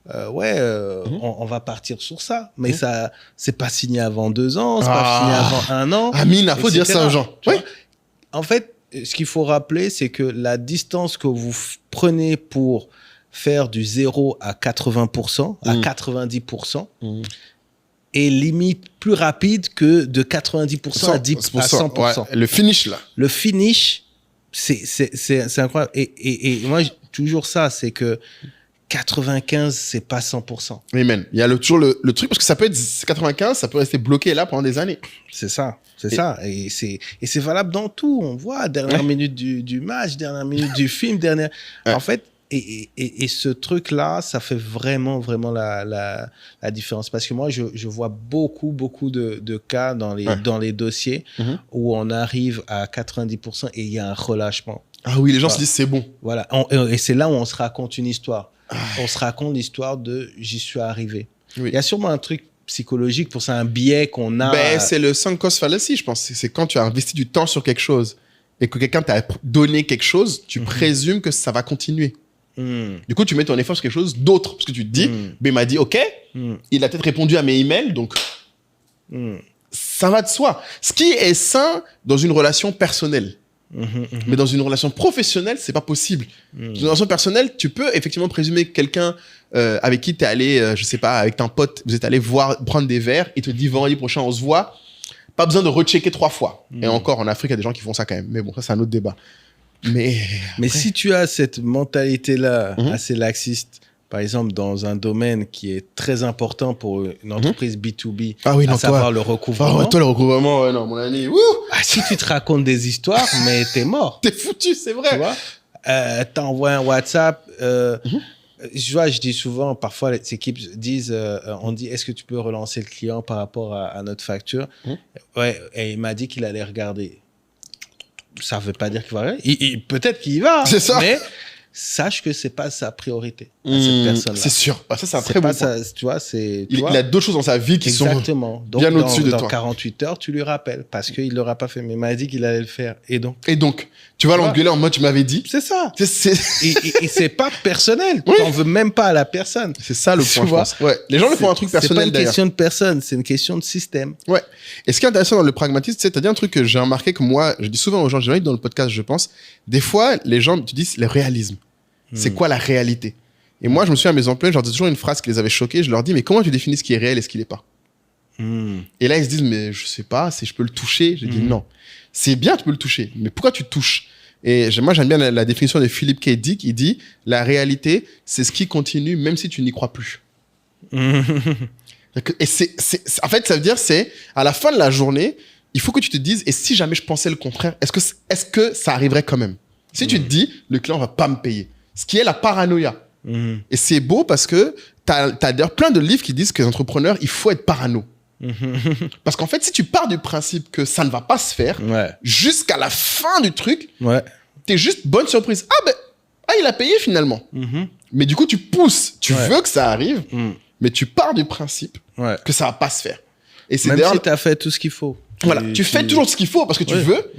On va partir sur ça. Mais ça, c'est pas signé avant 2 ans, c'est pas signé avant 1 an. Amine, il faut dire ça aux gens. En fait, ce qu'il faut rappeler, c'est que la distance que vous prenez pour faire du 0 à 80%, à 90%, est limite plus rapide que de 90% à 100%. Le finish, là. Le finish, c'est incroyable. Et moi, toujours ça, c'est que 95, c'est pas 100%. Amen. Il y a toujours le truc, parce que ça peut être 95, ça peut rester bloqué là pendant des années. C'est ça. Et c'est valable dans tout. On voit, dernière minute du match, dernière minute du film, En fait, et ce truc-là, ça fait vraiment, vraiment la différence. Parce que moi, je vois beaucoup de cas dans les dossiers où on arrive à 90% et il y a un relâchement. Ah oui, les gens se disent c'est bon. Voilà. Et c'est là où on se raconte une histoire. On se raconte l'histoire de « j'y suis arrivé ». Il y a sûrement un truc psychologique pour ça, un biais qu'on a. C'est le sunk cost fallacy, je pense. C'est quand tu as investi du temps sur quelque chose et que quelqu'un t'a donné quelque chose, tu présumes que ça va continuer. Du coup, tu mets ton effort sur quelque chose d'autre. Parce que tu te dis, il m'a dit OK, il a peut-être répondu à mes emails, donc ça va de soi. Ce qui est sain dans une relation personnelle. Mais dans une relation professionnelle, c'est pas possible. Dans une relation personnelle, tu peux effectivement présumer que quelqu'un avec qui tu es allé, je sais pas, avec un pote, vous êtes allé prendre des verres, il te dit vendredi prochain, on se voit. Pas besoin de rechecker 3 fois. Et encore, en Afrique, il y a des gens qui font ça quand même. Mais bon, ça, c'est un autre débat. Mais si tu as cette mentalité-là assez laxiste, par exemple, dans un domaine qui est très important pour une entreprise B2B, à savoir le recouvrement. Toi, le recouvrement, non, mon ami. Si tu te racontes des histoires, mais t'es mort. T'es foutu, c'est vrai. Tu vois, t'envoies un WhatsApp. Je dis souvent, parfois, les équipes disent, on dit, est-ce que tu peux relancer le client par rapport à notre facture? Et il m'a dit qu'il allait regarder. Ça veut pas dire qu'il va regarder. Peut-être qu'il y va. C'est ça. Mais sache que c'est pas sa priorité à cette personne-là. C'est sûr. Ça, c'est un très bon point. Tu vois, il a d'autres choses dans sa vie qui sont bien au-dessus de toi. Dans 48 heures, tu lui rappelles parce qu'il l'aura pas fait. Mais il m'a dit qu'il allait le faire. Et donc, tu vas l'engueuler en mode, tu m'avais dit. C'est ça. Et c'est pas personnel. Tu n'en veux même pas à la personne. C'est ça le point, je pense. Les gens le font un truc personnel, d'ailleurs. C'est pas une question de personne, c'est une question de système. Et ce qui est intéressant dans le pragmatisme, c'est, t'as dit un truc que j'ai remarqué que moi, je dis souvent aux gens, j'ai dit dans le podcast, je pense, des fois, les gens, tu dis le réalisme. C'est quoi la réalité? Et moi, je me souviens à mes employés, je leur dis toujours une phrase qui les avait choqués. Je leur dis, mais comment tu définis ce qui est réel et ce qui n'est pas? Et là, ils se disent, mais je sais pas, si je peux le toucher. J'ai dit, non. C'est bien, tu peux le toucher. Mais pourquoi tu touches? Et moi, j'aime bien la définition de Philip K. Dick. Il dit, la réalité, c'est ce qui continue même si tu n'y crois plus. Et en fait, ça veut dire, c'est à la fin de la journée, il faut que tu te dises, et si jamais je pensais le contraire, est-ce que ça arriverait quand même? Si tu te dis, le client va pas me payer. Ce qui est la paranoïa. Et c'est beau parce que t'as d'ailleurs plein de livres qui disent que les entrepreneurs, il faut être parano. Parce qu'en fait, si tu pars du principe que ça ne va pas se faire, jusqu'à la fin du truc, t'es juste bonne surprise. Il a payé finalement. Mais du coup, tu pousses. Tu veux que ça arrive, mais tu pars du principe que ça va pas se faire. Et c'est même si t'as fait tout ce qu'il faut. Voilà, tu fais toujours ce qu'il faut parce que tu veux,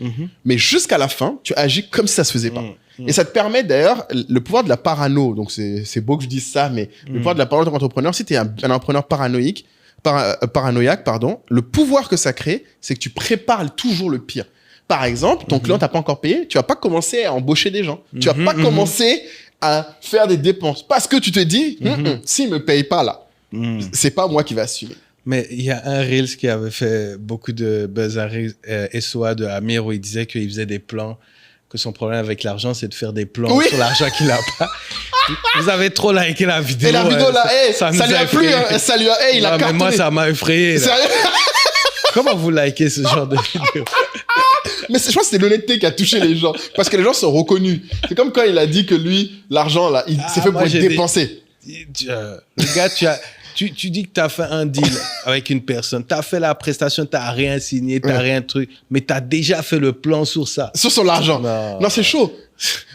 mais jusqu'à la fin, tu agis comme si ça se faisait pas. Et ça te permet d'ailleurs, le pouvoir de la parano, donc c'est beau que je dise ça, mais le pouvoir de la parano en tant qu'entrepreneur, si tu es un entrepreneur paranoïaque, le pouvoir que ça crée, c'est que tu prépares toujours le pire. Par exemple, ton client t'a pas encore payé, tu vas pas commencer à embaucher des gens. Tu vas pas commencer à faire des dépenses parce que tu te dis, s'il me paye pas là, c'est pas moi qui vais assumer. Mais il y a un Reels qui avait fait beaucoup de buzz à SOA de Amir où il disait qu'il faisait des plans, que son problème avec l'argent, c'est de faire des plans sur l'argent qu'il n'a pas. Vous avez trop liké la vidéo. Et la vidéo là, ça lui a plu, ça lui a, il a cartonné. Mais moi, ça m'a effrayé. Sérieux? Comment vous likez ce genre de vidéo? Mais je pense que c'est l'honnêteté qui a touché les gens. Parce que les gens sont reconnus. C'est comme quand il a dit que lui, l'argent là, il s'est fait pour être dépensé. Le gars, tu dis que tu as fait un deal avec une personne, tu as fait la prestation, tu n'as rien signé, tu n'as rien truc, mais tu as déjà fait le plan sur ça. Sur son argent. Non, c'est chaud.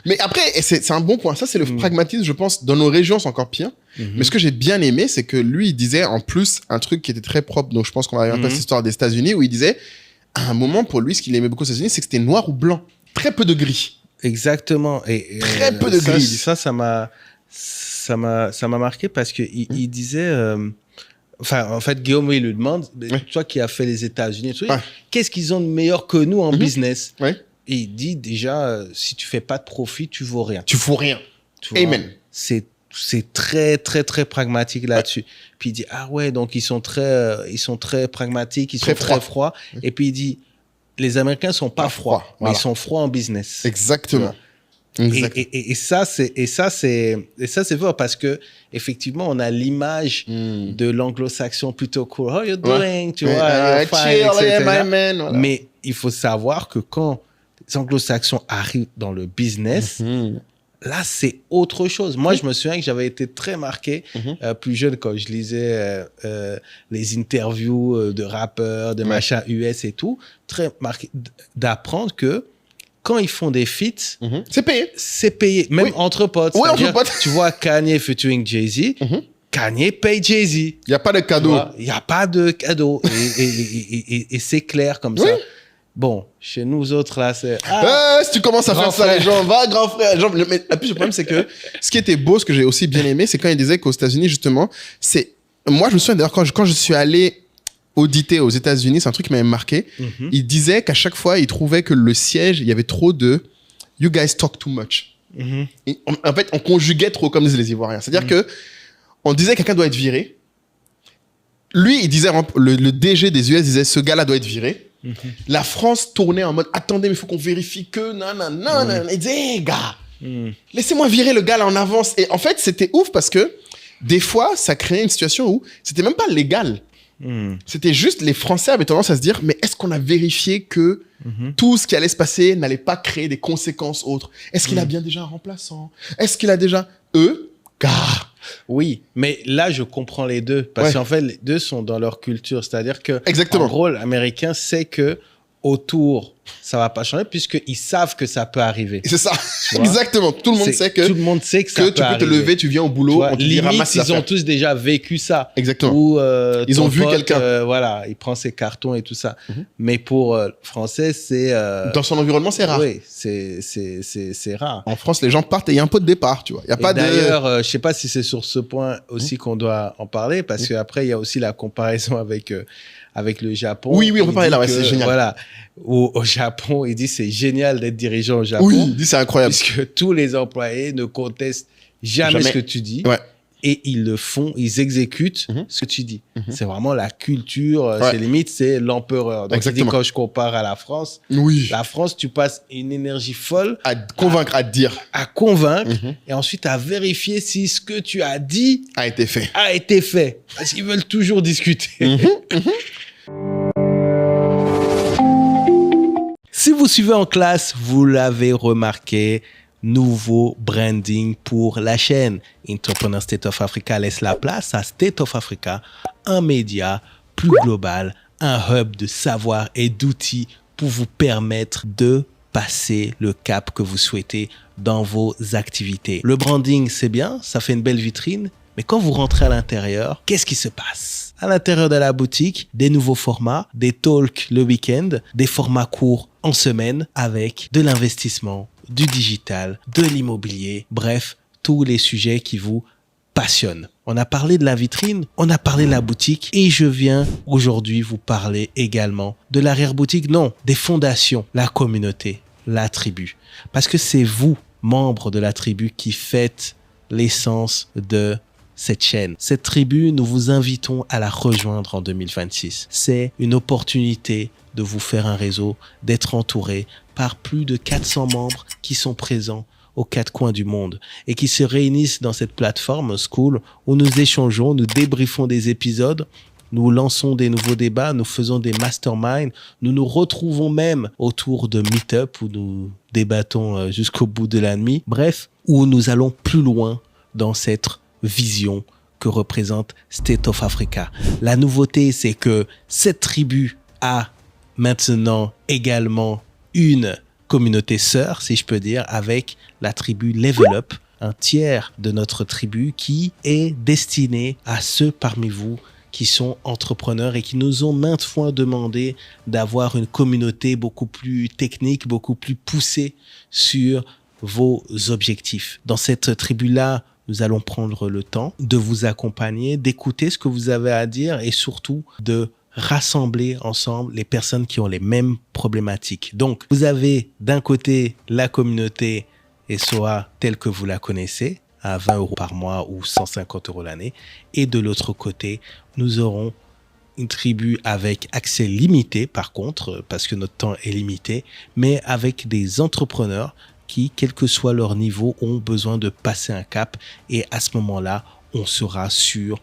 Mais après, c'est un bon point. Ça, c'est le pragmatisme, je pense. Dans nos régions, c'est encore pire. Mais ce que j'ai bien aimé, c'est que lui, il disait en plus un truc qui était très propre. Donc, je pense qu'on va arriver un peu à cette histoire des États-Unis où il disait, à un moment, pour lui, ce qu'il aimait beaucoup aux États-Unis, c'est que c'était noir ou blanc. Très peu de gris. Exactement. Et très peu de gris. Ça m'a marqué parce que il disait, en fait, Guillaume, il lui demande, toi qui as fait les États-Unis, qu'est-ce qu'ils ont de meilleur que nous en business? Et il dit déjà, si tu fais pas de profit, tu vaux rien. Tu vaux rien. Amen. C'est très, très, très pragmatique là-dessus. Puis il dit, ah ouais, donc ils sont très pragmatiques, ils sont très froids. Et puis il dit, les Américains sont pas froids, mais ils sont froids en business. Exactement. Et ça c'est vrai parce que effectivement on a l'image de l'anglo-saxon plutôt cool. How you doing? Tu vois, fine, etc. Voilà. Mais il faut savoir que quand les anglo-saxons arrivent dans le business, là c'est autre chose. Moi je me souviens que j'avais été très marqué plus jeune quand je lisais les interviews de rappeurs, de machins US et tout, très marqué d'apprendre que quand ils font des feats, c'est payé. C'est payé, même entre potes. Oui, entre potes. Tu vois Kanye featuring Jay-Z, Kanye paye Jay-Z. Il n'y a pas de cadeau. Il n'y a pas de cadeau. Et c'est clair comme ça. Bon, chez nous autres, là, c'est... si tu commences à faire ça, les gens, va, grand frère. Genre, mais en plus, le problème, c'est que ce qui était beau, ce que j'ai aussi bien aimé, c'est quand il disait qu'aux États-Unis, justement, c'est... Moi, je me souviens d'ailleurs, quand je suis allé audité aux États-Unis, c'est un truc qui m'avait marqué. Il disait qu'à chaque fois, il trouvait que le siège, il y avait trop de « you guys talk too much ». En fait, on conjuguait trop, comme disent les Ivoiriens. C'est-à-dire que on disait que quelqu'un doit être viré. Lui, il disait, le DG des US disait « ce gars-là doit être viré ». La France tournait en mode « attendez, mais il faut qu'on vérifie que... » Il disait hey, « gars, laissez-moi virer le gars là en avance ». Et en fait, c'était ouf parce que des fois, ça créait une situation où c'était même pas légal. C'était juste, les Français avaient tendance à se dire, mais est-ce qu'on a vérifié que tout ce qui allait se passer n'allait pas créer des conséquences autres? Est-ce qu'il a bien déjà un remplaçant? Est-ce qu'il a déjà gars? Oui, mais là, je comprends les deux. Parce qu'en fait, les deux sont dans leur culture. C'est-à-dire que, exactement. En gros, l'Américain sait que autour, ça va pas changer puisqu'ils savent que ça peut arriver. C'est ça. Exactement. Tout le monde sait que ça peut tu peux arriver. te lever, tu viens au boulot, on te dit ramasse ils ont tous déjà vécu ça. Exactement. Où, ils ont vu quelqu'un. Voilà, il prend ses cartons et tout ça. Mais pour Français, c'est... Dans son environnement, c'est rare. Oui, c'est rare. En France, les gens partent et il y a un pot de départ, tu vois. Il y a pas d'ailleurs, je sais pas si c'est sur ce point aussi qu'on doit en parler, parce qu'après, il y a aussi la comparaison avec le Japon. Oui, on peut parler là, c'est génial. Voilà, au Japon, il dit c'est génial d'être dirigeant au Japon. Oui, il dit c'est incroyable. Puisque tous les employés ne contestent jamais ce que tu dis. Et ils le font, ils exécutent ce que tu dis. C'est vraiment la culture, c'est limite, c'est l'empereur. Donc, il dit, quand je compare à la France, la France, tu passes une énergie folle à convaincre, à dire. À convaincre et ensuite à vérifier si ce que tu as dit a été fait. Parce qu'ils veulent toujours discuter. Si vous suivez en classe, vous l'avez remarqué, nouveau branding pour la chaîne. Entrepreneur State of Africa laisse la place à State of Africa, un média plus global, un hub de savoir et d'outils pour vous permettre de passer le cap que vous souhaitez dans vos activités. Le branding, c'est bien, ça fait une belle vitrine, mais quand vous rentrez à l'intérieur, qu'est-ce qui se passe? À l'intérieur de la boutique, des nouveaux formats, des talks le week-end, des formats courts en semaine avec de l'investissement, du digital, de l'immobilier, bref, tous les sujets qui vous passionnent. On a parlé de la vitrine, on a parlé de la boutique et je viens aujourd'hui vous parler également de l'arrière-boutique, non, des fondations, la communauté, la tribu. Parce que c'est vous membres de la tribu qui fêtent l'essence de cette chaîne. Cette tribu, nous vous invitons à la rejoindre en 2026. C'est une opportunité de vous faire un réseau, d'être entouré par plus de 400 membres qui sont présents aux 4 coins du monde et qui se réunissent dans cette plateforme Skool où nous échangeons, nous débriefons des épisodes, nous lançons des nouveaux débats, nous faisons des masterminds, nous nous retrouvons même autour de meet-up où nous débattons jusqu'au bout de la nuit. Bref, où nous allons plus loin dans cette vision que représente State of Africa. La nouveauté, c'est que cette tribu a maintenant également une communauté sœur, si je peux dire, avec la tribu Level Up, un tiers de notre tribu qui est destiné à ceux parmi vous qui sont entrepreneurs et qui nous ont maintes fois demandé d'avoir une communauté beaucoup plus technique, beaucoup plus poussée sur vos objectifs. Dans cette tribu-là, nous allons prendre le temps de vous accompagner, d'écouter ce que vous avez à dire et surtout de rassembler ensemble les personnes qui ont les mêmes problématiques. Donc, vous avez d'un côté la communauté SOA telle que vous la connaissez, à 20 € par mois ou 150 € l'année. Et de l'autre côté, nous aurons une tribu avec accès limité, par contre, parce que notre temps est limité, mais avec des entrepreneurs qui, quel que soit leur niveau, ont besoin de passer un cap. Et à ce moment-là, on sera sur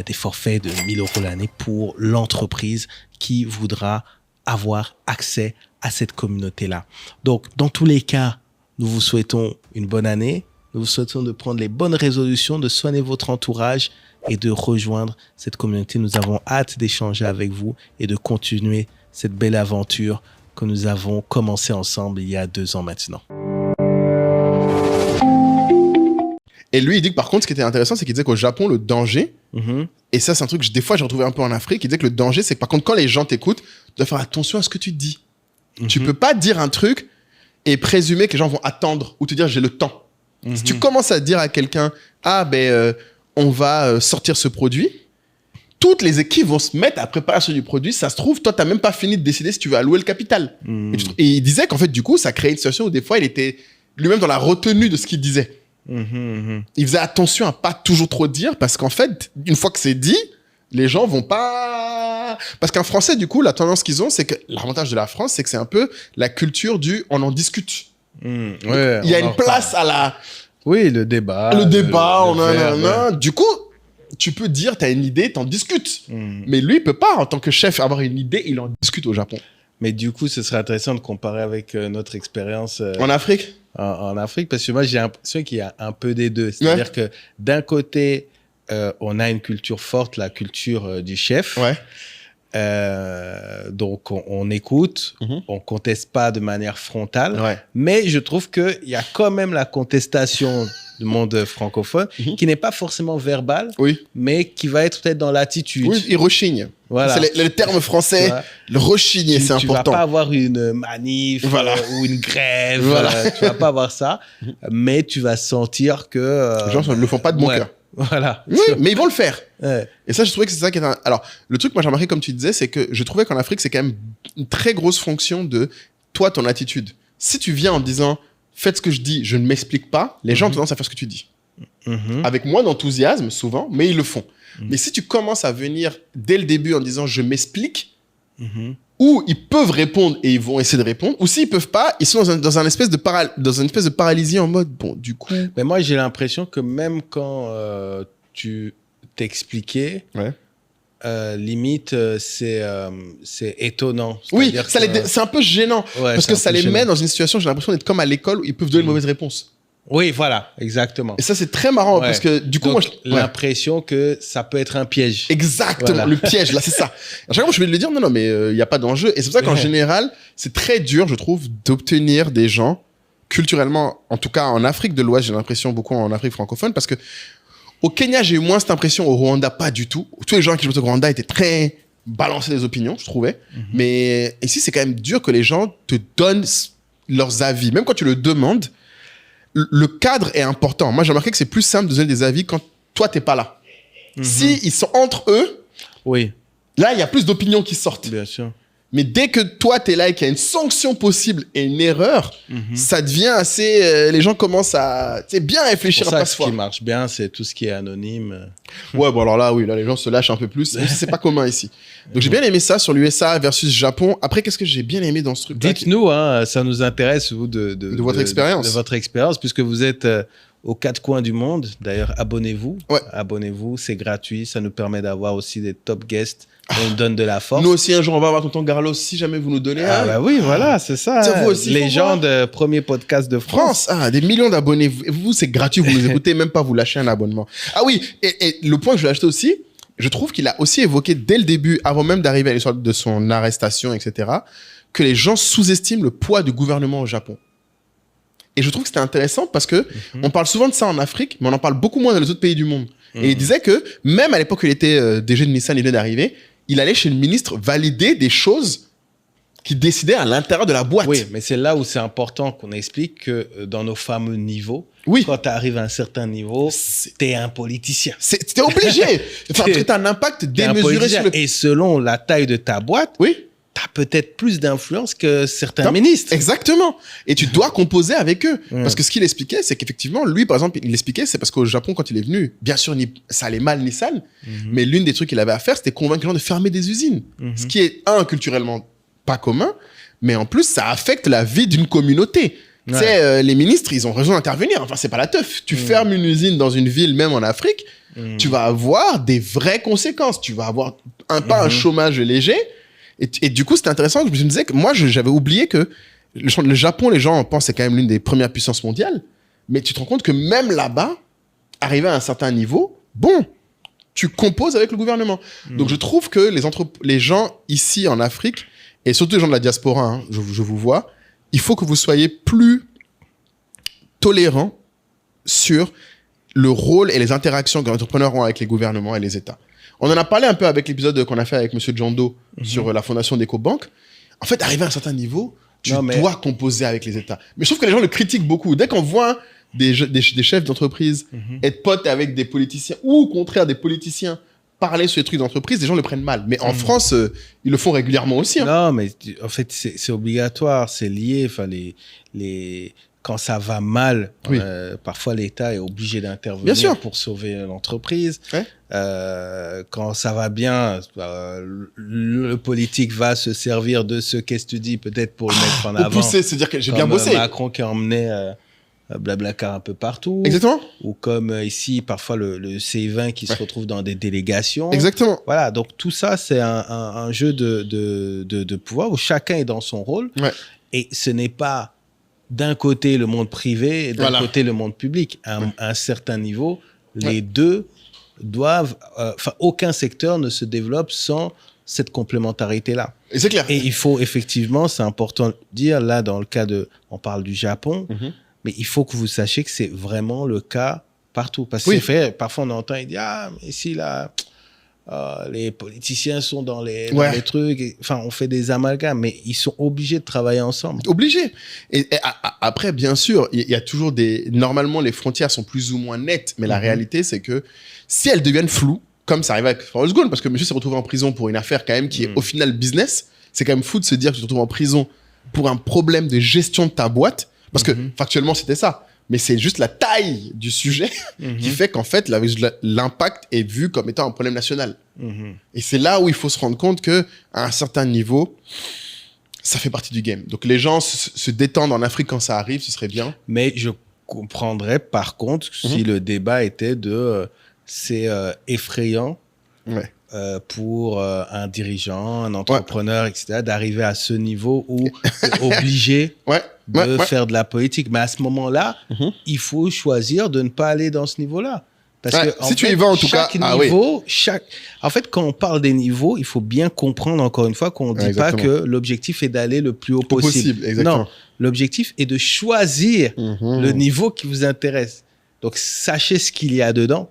des forfaits de 1 000 € l'année pour l'entreprise qui voudra avoir accès à cette communauté-là. Donc, dans tous les cas, nous vous souhaitons une bonne année. Nous vous souhaitons de prendre les bonnes résolutions, de soigner votre entourage et de rejoindre cette communauté. Nous avons hâte d'échanger avec vous et de continuer cette belle aventure que nous avons commencé ensemble il y a 2 ans maintenant. Et lui, il dit que par contre, ce qui était intéressant, c'est qu'il disait qu'au Japon, le danger, et ça, c'est un truc que des fois, j'ai retrouvé un peu en Afrique, il disait que le danger, c'est que par contre, quand les gens t'écoutent, tu dois faire attention à ce que tu dis. Tu peux pas dire un truc et présumer que les gens vont attendre ou te dire j'ai le temps. Si tu commences à dire à quelqu'un, on va sortir ce produit, toutes les équipes vont se mettre à préparation du produit. Ça se trouve, toi, t'as même pas fini de décider si tu veux allouer le capital. Et il disait qu'en fait, du coup, ça créait une situation où des fois, il était lui-même dans la retenue de ce qu'il disait. Il faisait attention à pas toujours trop dire parce qu'en fait, une fois que c'est dit, les gens vont pas... Parce qu'un Français, du coup, la tendance qu'ils ont, c'est que l'avantage de la France, c'est que c'est un peu la culture du on en discute. Ouais, il y a une place à la... Oui, le débat. Du coup, tu peux dire, tu as une idée, tu en discutes. Mais lui, il peut pas, en tant que chef, avoir une idée, il en discute au Japon. Mais du coup, ce serait intéressant de comparer avec notre expérience... en Afrique en Afrique, parce que moi, j'ai l'impression qu'il y a un peu des deux. C'est-à-dire que d'un côté, on a une culture forte, la culture du chef. Donc, on écoute, on conteste pas de manière frontale. Mais je trouve qu'il y a quand même la contestation du monde francophone qui n'est pas forcément verbale, mais qui va être peut-être dans l'attitude. Oui, il rechigne. Voilà. C'est le terme français, le rechigner, c'est important. Tu vas pas avoir une manif ou une grève, tu vas pas avoir ça, mais tu vas sentir que... Les gens ne le font pas de bon cœur. Voilà. Oui, mais ils vont le faire. Et ça, je trouvais que c'est ça qui est... Alors, le truc, moi, j'ai remarqué, comme tu disais, c'est que je trouvais qu'en Afrique, c'est quand même une très grosse fonction de toi, ton attitude. Si tu viens en disant, faites ce que je dis, je ne m'explique pas, les gens ont tendance à faire ce que tu dis. Avec moins d'enthousiasme, souvent, mais ils le font. Mais si tu commences à venir dès le début en disant, je m'explique, ou ils peuvent répondre et ils vont essayer de répondre, ou s'ils peuvent pas, ils sont dans une espèce de paralysie en mode, bon, du coup... Mais moi, j'ai l'impression que même quand tu t'expliquais, limite, c'est étonnant. Oui, c'est un peu gênant, parce que ça les met dans une situation, j'ai l'impression d'être comme à l'école où ils peuvent donner une mauvaise réponse. Oui, voilà, exactement. Et ça, c'est très marrant, parce que du coup, donc, moi... l'impression que ça peut être un piège. Exactement, le piège, là, c'est ça. À chaque fois, je vais lui dire, non, mais il n'y a pas d'enjeu. Et c'est pour ça qu'en général, c'est très dur, je trouve, d'obtenir des gens, culturellement, en tout cas en Afrique de l'Ouest, j'ai l'impression beaucoup en Afrique francophone, parce que au Kenya, j'ai eu moins cette impression, au Rwanda, pas du tout. Tous les gens qui jouent au Rwanda étaient très balancés des opinions, je trouvais. Mais ici, c'est quand même dur que les gens te donnent leurs avis. Même quand tu le demandes, le cadre est important. Moi, j'ai remarqué que c'est plus simple de donner des avis quand toi, t'es pas là. Si ils sont entre eux, là, il y a plus d'opinions qui sortent. Bien sûr. Mais dès que toi, t'es là et qu'il y a une sanction possible et une erreur, ça devient assez... les gens commencent à bien réfléchir à pas se Ce qui marche bien, c'est tout ce qui est anonyme. Ouais, bon alors là, oui, là, les gens se lâchent un peu plus. Mais c'est pas commun ici. Donc, j'ai bien aimé ça sur l'USA versus Japon. Après, qu'est-ce que j'ai bien aimé dans ce truc? Dites-nous, ça nous intéresse, vous, de votre expérience. De votre expérience, puisque vous êtes aux 4 coins du monde. D'ailleurs, abonnez-vous. Ouais. Abonnez-vous, c'est gratuit. Ça nous permet d'avoir aussi des top guests. On nous donne de la force. Nous aussi, un jour, on va avoir tonton Carlos, si jamais vous nous donnez. Ah bah oui, voilà, c'est ça. Vous aussi, légende, premier podcast de France. Des millions d'abonnés. Vous, c'est gratuit, vous nous écoutez, même pas vous lâchez un abonnement. Ah oui, et le point que je vais acheter aussi, je trouve qu'il a aussi évoqué dès le début, avant même d'arriver à l'histoire de son arrestation, etc., que les gens sous-estiment le poids du gouvernement au Japon. Et je trouve que c'était intéressant parce que on parle souvent de ça en Afrique, mais on en parle beaucoup moins dans les autres pays du monde. Et il disait que même à l'époque où il était DG de Nissan, il venait d'arriver, il allait chez le ministre valider des choses qui décidaient à l'intérieur de la boîte. Oui, mais c'est là où c'est important qu'on explique que dans nos fameux niveaux, quand tu arrives à un certain niveau, t'es un politicien. T'es obligé. Enfin, tu as un impact démesuré sur le... Et selon la taille de ta boîte, t'as peut-être plus d'influence que certains ministres. Exactement. Et tu dois composer avec eux. Parce que ce qu'il expliquait, c'est qu'effectivement, lui, par exemple, il expliquait, c'est parce qu'au Japon, quand il est venu, bien sûr, ça allait mal Nissan, mais l'une des trucs qu'il avait à faire, c'était convaincre les gens de fermer des usines. Ce qui est, culturellement pas commun, mais en plus, ça affecte la vie d'une communauté. Tu sais, les ministres, ils ont raison d'intervenir. Enfin, c'est pas la teuf. Tu fermes une usine dans une ville, même en Afrique, tu vas avoir des vraies conséquences. Tu vas avoir pas un chômage léger. Et du coup, c'était intéressant. Je me disais que moi, j'avais oublié que le Japon, les gens pensent, c'est quand même l'une des premières puissances mondiales. Mais tu te rends compte que même là-bas, arrivé à un certain niveau, tu composes avec le gouvernement. Donc, je trouve que les gens ici en Afrique, et surtout les gens de la diaspora, je vous vois, il faut que vous soyez plus tolérants sur le rôle et les interactions que les entrepreneurs ont avec les gouvernements et les États. On en a parlé un peu avec l'épisode qu'on a fait avec Monsieur John Doe sur la fondation d'EcoBank. En fait, arrivé à un certain niveau, tu dois composer avec les États. Mais je trouve que les gens le critiquent beaucoup. Dès qu'on voit des chefs d'entreprise être potes avec des politiciens ou au contraire des politiciens parler sur les trucs d'entreprise, les gens le prennent mal. Mais en France, ils le font régulièrement aussi. Non, mais en fait, c'est obligatoire, c'est lié. Enfin, quand ça va mal, parfois l'État est obligé d'intervenir pour sauver l'entreprise. Quand ça va bien, le politique va se servir de ce qu'est-ce que tu dis, peut-être pour le mettre en avant. Pour pousser, c'est-à-dire que j'ai bien bossé. Macron qui a emmené Blablacar un peu partout. Exactement. Ou comme ici, parfois le C20 qui se retrouve dans des délégations. Exactement. Voilà, donc tout ça, c'est un jeu de pouvoir où chacun est dans son rôle. Et ce n'est pas d'un côté le monde privé et d'un côté le monde public. À un certain niveau, les deux doivent... aucun secteur ne se développe sans cette complémentarité-là. Et c'est clair. Et il faut effectivement, c'est important de dire, là, dans le cas on parle du Japon, mais il faut que vous sachiez que c'est vraiment le cas partout. Parce que c'est fait, parfois on entend, il dit, mais ici, là... les politiciens sont dans les trucs, on fait des amalgames, mais ils sont obligés de travailler ensemble. Obligés. Et après, bien sûr, il y a toujours normalement, les frontières sont plus ou moins nettes, mais la réalité, c'est que si elles deviennent floues, comme ça arrive avec Forrest Gump, parce que monsieur s'est retrouvé en prison pour une affaire quand même qui est au final business, c'est quand même fou de se dire que tu te retrouves en prison pour un problème de gestion de ta boîte, parce que factuellement, c'était ça. Mais c'est juste la taille du sujet qui fait qu'en fait, l'impact est vu comme étant un problème national. Et c'est là où il faut se rendre compte qu'à un certain niveau, ça fait partie du game. Donc les gens se détendent en Afrique quand ça arrive, ce serait bien. Mais je comprendrais par contre si le débat était c'est effrayant pour un dirigeant, un entrepreneur, etc., d'arriver à ce niveau où t'es obligé de faire de la politique. Mais à ce moment-là, il faut choisir de ne pas aller dans ce niveau-là. Parce que si tu y vas, en tout cas, en fait, quand on parle des niveaux, il faut bien comprendre, encore une fois, qu'on ne dit pas que l'objectif est d'aller le plus haut possible. Non, l'objectif est de choisir le niveau qui vous intéresse. Donc, sachez ce qu'il y a dedans.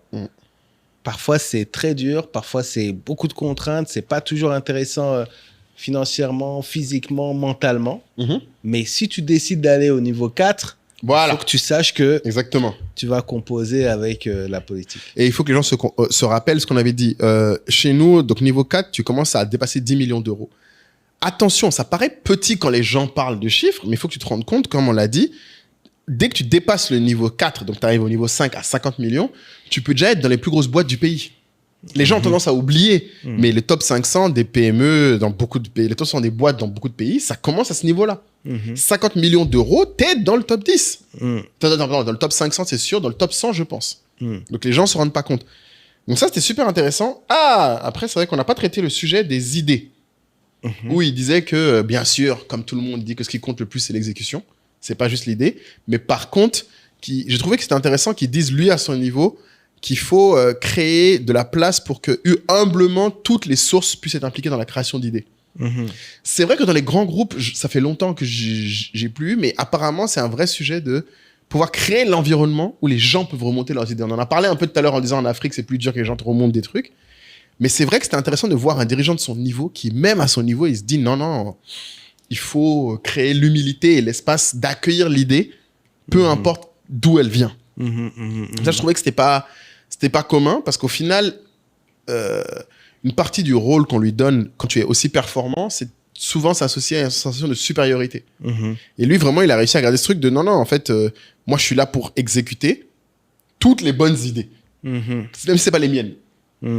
Parfois, c'est très dur. Parfois, c'est beaucoup de contraintes. C'est pas toujours intéressant financièrement, physiquement, mentalement. Mais si tu décides d'aller au niveau 4, il faut que tu saches que tu vas composer avec la politique. Et il faut que les gens se rappellent ce qu'on avait dit. Chez nous, donc niveau 4, tu commences à dépasser 10 millions d'euros. attention, ça paraît petit quand les gens parlent de chiffres, mais il faut que tu te rendes compte, comme on l'a dit, dès que tu dépasses le niveau 4, donc tu arrives au niveau 5 à 50 millions, tu peux déjà être dans les plus grosses boîtes du pays. Les gens ont tendance à oublier, mais les top 500 des PME dans beaucoup de pays, les top 100 des boîtes dans beaucoup de pays, ça commence à ce niveau-là. 50 millions d'euros, t'es dans le top 10. Dans le top 500, c'est sûr, dans le top 100, je pense. Donc les gens se rendent pas compte. Donc ça, c'était super intéressant. Ah, après, c'est vrai qu'on n'a pas traité le sujet des idées. Où il disait que, bien sûr, comme tout le monde dit que ce qui compte le plus, c'est l'exécution. C'est pas juste l'idée. Mais par contre, j'ai trouvé que c'était intéressant qu'il dise, lui, à son niveau, qu'il faut créer de la place pour que, humblement, toutes les sources puissent être impliquées dans la création d'idées. C'est vrai que dans les grands groupes, ça fait longtemps que j'ai plus eu, mais apparemment, c'est un vrai sujet de pouvoir créer l'environnement où les gens peuvent remonter leurs idées. On en a parlé un peu tout à l'heure en disant en Afrique, c'est plus dur que les gens te remontent des trucs. Mais c'est vrai que c'était intéressant de voir un dirigeant de son niveau qui, même à son niveau, il se dit non, il faut créer l'humilité et l'espace d'accueillir l'idée, peu importe d'où elle vient. Ça, je trouvais que c'était pas commun parce qu'au final, une partie du rôle qu'on lui donne quand tu es aussi performant, c'est souvent s'associer à une sensation de supériorité. Et lui, vraiment, il a réussi à garder ce truc de non, en fait, moi, je suis là pour exécuter toutes les bonnes idées, même si c'est pas les miennes.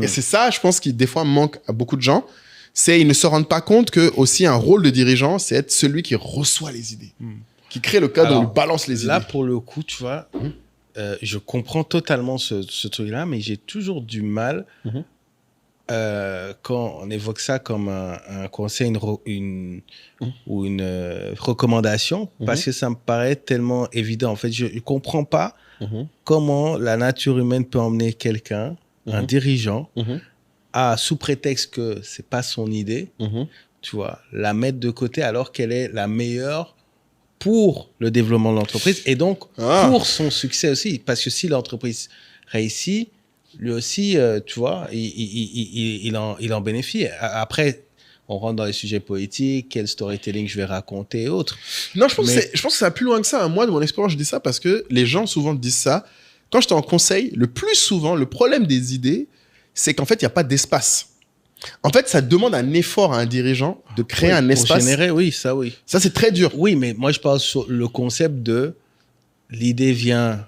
Et c'est ça, je pense, qui des fois manque à beaucoup de gens. C'est ils ne se rendent pas compte que aussi un rôle de dirigeant, c'est être celui qui reçoit les idées, qui crée le cadre où on lui balance les idées. Là, pour le coup, tu vois, je comprends totalement ce truc-là, mais j'ai toujours du mal quand on évoque ça comme un conseil ou une recommandation, parce que ça me paraît tellement évident. En fait, je ne comprends pas comment la nature humaine peut emmener quelqu'un, un dirigeant, à, sous prétexte que c'est pas son idée, tu vois, la mettre de côté alors qu'elle est la meilleure pour le développement de l'entreprise et donc pour son succès aussi. Parce que si l'entreprise réussit, lui aussi, tu vois, il en bénéficie. Après, on rentre dans les sujets politiques, quel storytelling je vais raconter et autres. Non, je pense que ça va plus loin que ça. Moi, de mon expérience, je dis ça parce que les gens souvent disent ça. Quand j'étais en conseil, le plus souvent, le problème des idées, c'est qu'en fait, il n'y a pas d'espace. En fait, ça demande un effort à un dirigeant de créer un espace. Pour générer, oui. Ça, c'est très dur. Oui, mais moi, je parle sur le concept de l'idée vient,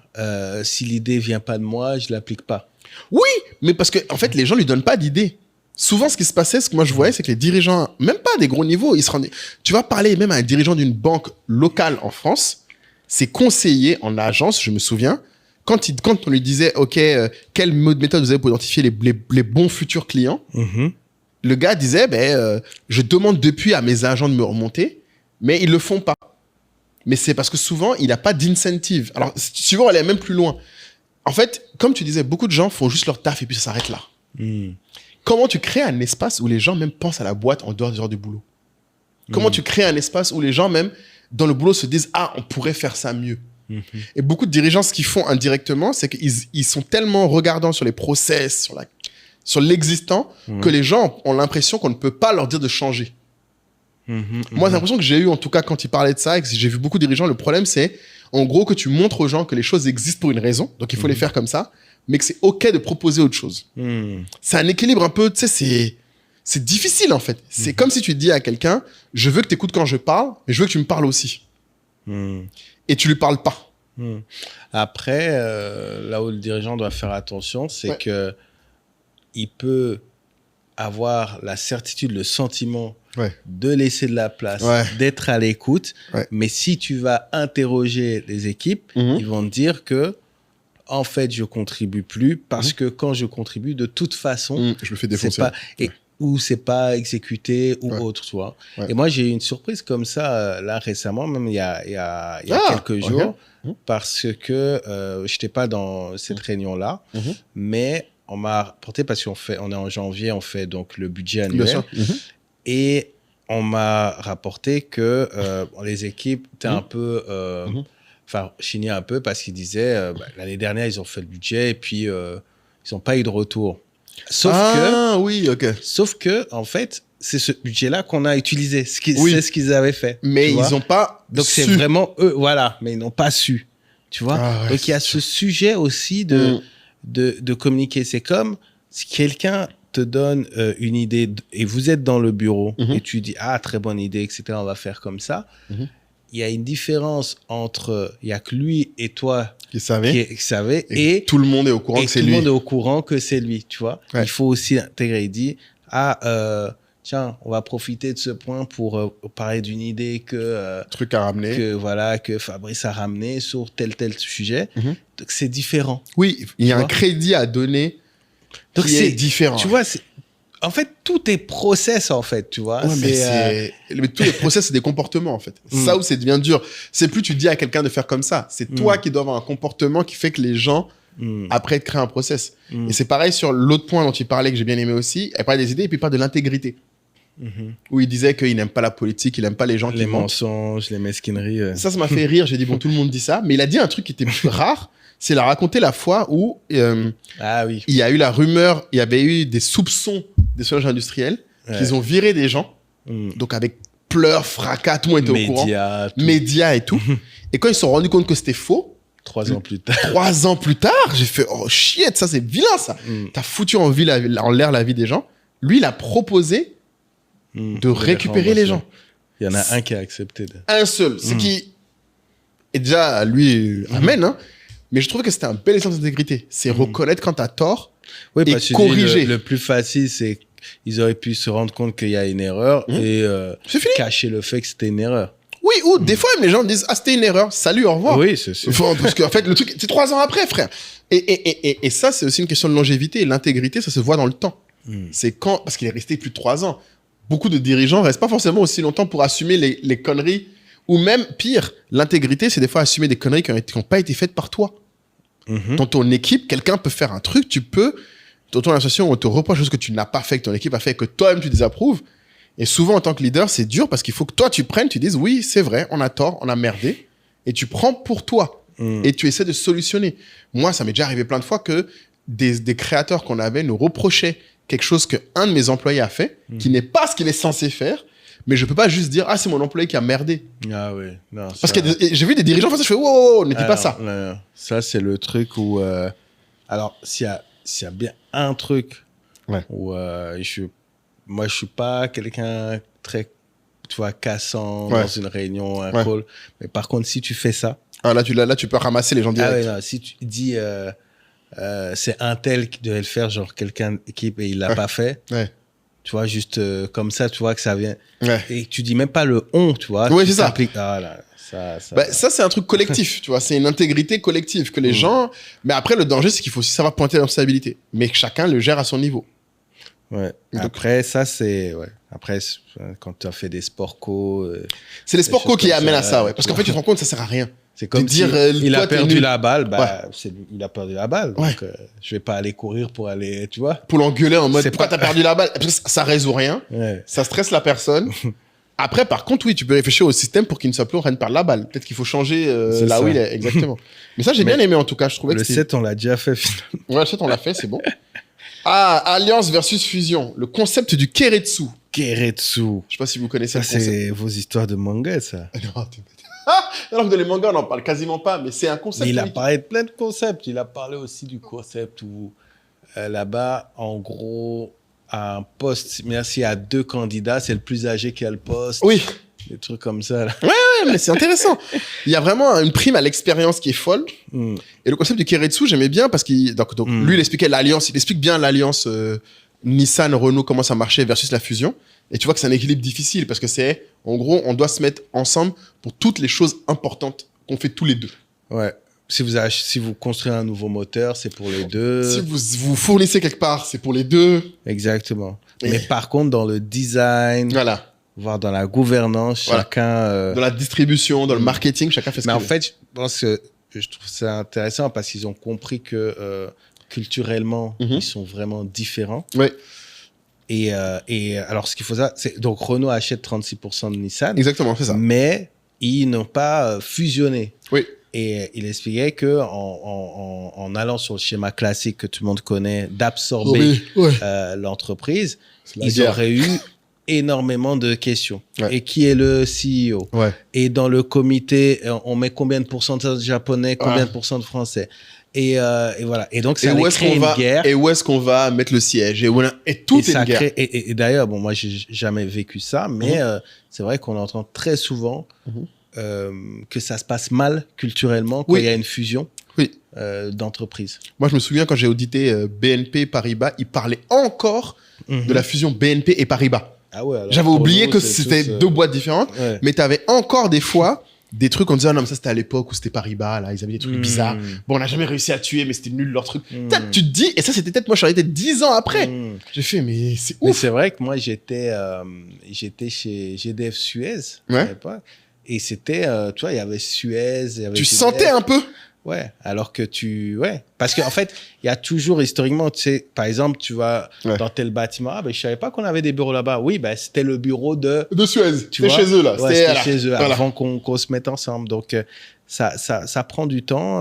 si l'idée vient pas de moi, je l'applique pas. Oui, mais parce que, en fait, les gens lui donnent pas d'idées. Souvent, ce qui se passait, ce que moi je voyais, c'est que les dirigeants, même pas à des gros niveaux, ils se rendaient. Tu vas parler même à un dirigeant d'une banque locale en France, ses conseillers en agence, je me souviens, quand on lui disait, OK, quelle méthode vous avez pour identifier les bons futurs clients, le gars disait, je demande depuis à mes agents de me remonter, mais ils le font pas. Mais c'est parce que souvent, il n'a pas d'incentive. Alors, si tu veux, on va aller même plus loin. En fait, comme tu disais, beaucoup de gens font juste leur taf et puis ça s'arrête là. Comment tu crées un espace où les gens même pensent à la boîte en dehors des heures du boulot? Comment tu crées un espace où les gens même, dans le boulot, se disent, on pourrait faire ça mieux? Et beaucoup de dirigeants, ce qu'ils font indirectement, c'est qu'ils sont tellement regardants sur les process, sur l'existant, que les gens ont l'impression qu'on ne peut pas leur dire de changer. Moi, c'est l'impression que j'ai eu, en tout cas, quand ils parlaient de ça, et que j'ai vu beaucoup de dirigeants, le problème, c'est, en gros, que tu montres aux gens que les choses existent pour une raison, donc il faut les faire comme ça, mais que c'est OK de proposer autre chose. C'est un équilibre un peu, tu sais, c'est difficile, en fait. C'est comme si tu dis à quelqu'un, je veux que tu écoutes quand je parle, mais je veux que tu me parles aussi. Et tu lui parles pas. Après, là où le dirigeant doit faire attention, c'est que il peut avoir la certitude, le sentiment de laisser de la place, d'être à l'écoute. Mais si tu vas interroger les équipes, ils vont te dire que, en fait, je contribue plus parce que quand je contribue, de toute façon, je me fais défoncer. Ou c'est pas exécuté ou autre, tu vois. Et moi, j'ai eu une surprise comme ça, là, récemment, même il y a quelques jours, parce que je n'étais pas dans cette réunion-là, mais on m'a rapporté, parce on est en janvier, on fait donc le budget annuel, et on m'a rapporté que les équipes étaient un peu, chignaient un peu parce qu'ils disaient, l'année dernière, ils ont fait le budget et puis ils n'ont pas eu de retour. Sauf que, en fait, c'est ce budget-là qu'on a utilisé. C'est ce qu'ils avaient fait. Mais ils n'ont pas Donc, c'est vraiment eux, voilà. Mais ils n'ont pas su. Tu vois? Donc, il y a ce sujet aussi de communiquer. C'est comme si quelqu'un te donne une idée et vous êtes dans le bureau et tu dis, ah, très bonne idée, etc., on va faire comme ça. Il y a une différence entre, il n'y a que lui et toi qui savait et tout le monde est au courant que c'est lui. Tout le monde est au courant que c'est lui, tu vois. Ouais. Il faut aussi intégrer. Il dit, tiens, on va profiter de ce point pour parler d'une idée truc à ramener. Que Fabrice a ramené sur tel sujet. Donc, c'est différent. Oui, il y a un crédit à donner qui est différent. Tu vois, en fait, tout est process, en fait, tu vois. Ouais, mais tous les process, c'est des comportements, en fait. Ça où c'est devient dur. C'est plus tu dis à quelqu'un de faire comme ça. C'est toi qui dois avoir un comportement qui fait que les gens, après, créent un process. Et c'est pareil sur l'autre point dont il parlait, que j'ai bien aimé aussi. Il parlait des idées et puis il parle de l'intégrité. Où il disait qu'il n'aime pas la politique, il n'aime pas les gens qui mentent. Les mensonges, les mesquineries. Ça m'a fait rire. J'ai dit, bon, tout le monde dit ça. Mais il a dit un truc qui était rare. C'est il a raconté la fois où il y a eu la rumeur, il y avait eu des soupçons d'espionnage industriel, qu'ils ont viré des gens. Donc avec pleurs, fracas, tout le monde était au courant. Médias et tout. Et quand ils se sont rendus compte que c'était faux, 3 ans plus tard. 3 ans plus tard, j'ai fait, oh shit, ça c'est vilain ça. T'as foutu en l'air la vie des gens. Lui, il a proposé de récupérer les gens. Il y en a un qui a accepté. Un seul. Ce qui est déjà, lui, amen, hein. Mais je trouve que c'était un bel exemple d'intégrité. C'est reconnaître quand t'as tort et corriger. Le plus facile, c'est qu'ils auraient pu se rendre compte qu'il y a une erreur et cacher le fait que c'était une erreur. Oui, ou des fois, les gens disent « Ah, c'était une erreur. Salut, au revoir. » Oui, c'est sûr. Parce qu'en fait, le truc, c'est 3 ans après, frère. Et ça, c'est aussi une question de longévité. L'intégrité, ça se voit dans le temps. C'est quand... Parce qu'il est resté plus de 3 ans. Beaucoup de dirigeants restent pas forcément aussi longtemps pour assumer les conneries. Ou même, pire, l'intégrité, c'est des fois assumer des conneries qui n'ont pas été faites par toi. Dans ton équipe, quelqu'un peut faire un truc, tu peux, dans ton association, on te reproche ce que tu n'as pas fait, que ton équipe a fait, que toi-même tu désapprouves. Et souvent, en tant que leader, c'est dur parce qu'il faut que toi, tu prennes, tu dises, oui, c'est vrai, on a tort, on a merdé. Et tu prends pour toi. Et tu essaies de solutionner. Moi, ça m'est déjà arrivé plein de fois que des créateurs qu'on avait nous reprochaient quelque chose qu'un de mes employés a fait, qui n'est pas ce qu'il est censé faire. Mais je peux pas juste dire, ah, c'est mon employé qui a merdé. Ah oui. Non, parce que j'ai vu des dirigeants faire ça, je fais, wow, ne dis pas ça. Non. Ça, c'est le truc où, alors, s'il y a bien un truc où, moi, je suis pas quelqu'un très, tu vois, cassant dans une réunion, un call. Mais par contre, si tu fais ça. Ah, là, tu peux ramasser les gens direct. Ah oui, non, si tu dis, c'est un tel qui devait le faire, genre quelqu'un d'équipe et il l'a pas fait. Tu vois, juste comme ça, tu vois que ça vient. Et tu dis même pas le on, tu vois. Oui, c'est ça. Ah, là, ça, ça c'est un truc collectif, tu vois. C'est une intégrité collective que les gens... Mais après, le danger, c'est qu'il faut aussi savoir pointer la responsabilité. Mais que chacun le gère à son niveau. Ouais. Donc, après, ça, c'est... Ouais. Après, quand tu as fait des sports co... c'est les sports co qui amènent à ça, ouais. Parce qu'en fait, tu te rends compte que ça sert à rien. C'est comme dire, il a perdu la balle, il a perdu la balle. Donc, je vais pas aller courir pour aller, tu vois. Pour l'engueuler en mode, pourquoi t'as perdu la balle? Parce que ça résout rien. Ça stresse la personne. Après, par contre, oui, tu peux réfléchir au système pour qu'il ne soit plus en train de perdre la balle. Peut-être qu'il faut changer là où il est. Exactement. Mais ça, j'ai bien aimé en tout cas. Je trouvais le 7, on l'a déjà fait finalement. Ouais, le 7, on l'a fait, c'est bon. Ah, Alliance versus Fusion. Le concept du Keiretsu. Keiretsu. Je sais pas si vous connaissez ça, c'est vos histoires de manga, ça. Alors que dans les mangas, on n'en parle quasiment pas, mais c'est un concept. Mais il a parlé de plein de concepts. Il a parlé aussi du concept où là-bas, en gros, à un poste, s'il y a 2 candidats, c'est le plus âgé qui a le poste. Oui. Des trucs comme ça. Là. Ouais, mais c'est intéressant. Il y a vraiment une prime à l'expérience qui est folle. Et le concept du Keiretsu, j'aimais bien parce qu'il lui, il expliquait l'alliance. Il explique bien l'alliance Nissan, Renault, comment ça marchait versus la fusion. Et tu vois que c'est un équilibre difficile parce que c'est, en gros, on doit se mettre ensemble pour toutes les choses importantes qu'on fait tous les deux. Ouais. Si vous construisez un nouveau moteur, c'est pour les deux. Si vous fournissez quelque part, c'est pour les deux. Exactement. Mais par contre, dans le design, voire dans la gouvernance, chacun... Dans la distribution, dans le marketing, chacun fait ce qu'il veut. Mais en fait, je pense que je trouve ça intéressant parce qu'ils ont compris que culturellement, ils sont vraiment différents. Oui. Et alors, ce qu'il faut savoir, c'est donc Renault achète 36% de Nissan. Exactement, c'est ça. Mais ils n'ont pas fusionné. Oui. Et il expliquait que en allant sur le schéma classique que tout le monde connaît d'absorber l'entreprise, ils auraient eu énormément de questions. Et qui est le CEO? Et dans le comité, on met combien de pourcentage de japonais, combien de pourcents de français? Et voilà. Et donc, ça allait créer une guerre. Et où est-ce qu'on va mettre le siège? Et tout est une guerre. Et d'ailleurs, bon, moi, j'ai jamais vécu ça, mais c'est vrai qu'on entend très souvent que ça se passe mal culturellement quand il y a une fusion d'entreprises. Moi, je me souviens quand j'ai audité BNP Paribas, ils parlaient encore de la fusion BNP et Paribas. Ah ouais, j'avais oublié que c'était deux boîtes différentes, mais tu avais encore des fois des trucs, on disait, non, mais ça c'était à l'époque où c'était Paribas, là, ils avaient des trucs bizarres. Bon, on n'a jamais réussi à tuer, mais c'était nul leur truc. Tu te dis, et ça c'était peut-être, moi je suis arrêté 10 ans après. J'ai fait, mais c'est ouf. Mais c'est vrai que moi j'étais chez GDF Suez, et c'était, tu vois, il y avait Suez. Tu sentais un peu? Ouais, alors que parce qu'en fait, il y a toujours historiquement, tu sais, par exemple, tu vas dans tel bâtiment, ah ben je savais pas qu'on avait des bureaux là-bas. Oui, ben c'était le bureau de Suez. C'était chez eux là. C'était chez eux avant qu'on se mette ensemble. Donc ça prend du temps.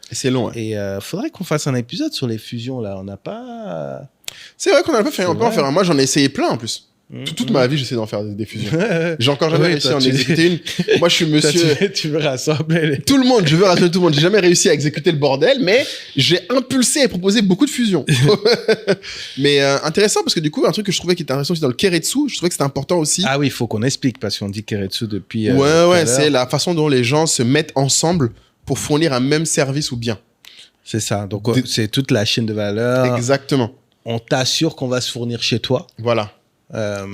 C'est long. Et faudrait qu'on fasse un épisode sur les fusions là. On n'a pas. C'est vrai qu'on a pas fait. On peut en faire un. Moi, j'en ai essayé plein en plus. Toute ma vie, j'essaie d'en faire des fusions. J'ai encore jamais réussi à en exécuter une. Moi, je suis monsieur. Tu veux rassembler tout le monde. Je veux rassembler tout le monde. J'ai jamais réussi à exécuter le bordel, mais j'ai impulsé et proposé beaucoup de fusions. Mais intéressant parce que du coup, un truc que je trouvais qui était intéressant aussi dans le Keiretsu, je trouvais que c'était important aussi. Ah oui, il faut qu'on explique parce qu'on dit Keiretsu depuis. C'est la façon dont les gens se mettent ensemble pour fournir un même service ou bien. C'est ça. Donc, c'est toute la chaîne de valeur. Exactement. On t'assure qu'on va se fournir chez toi. Voilà.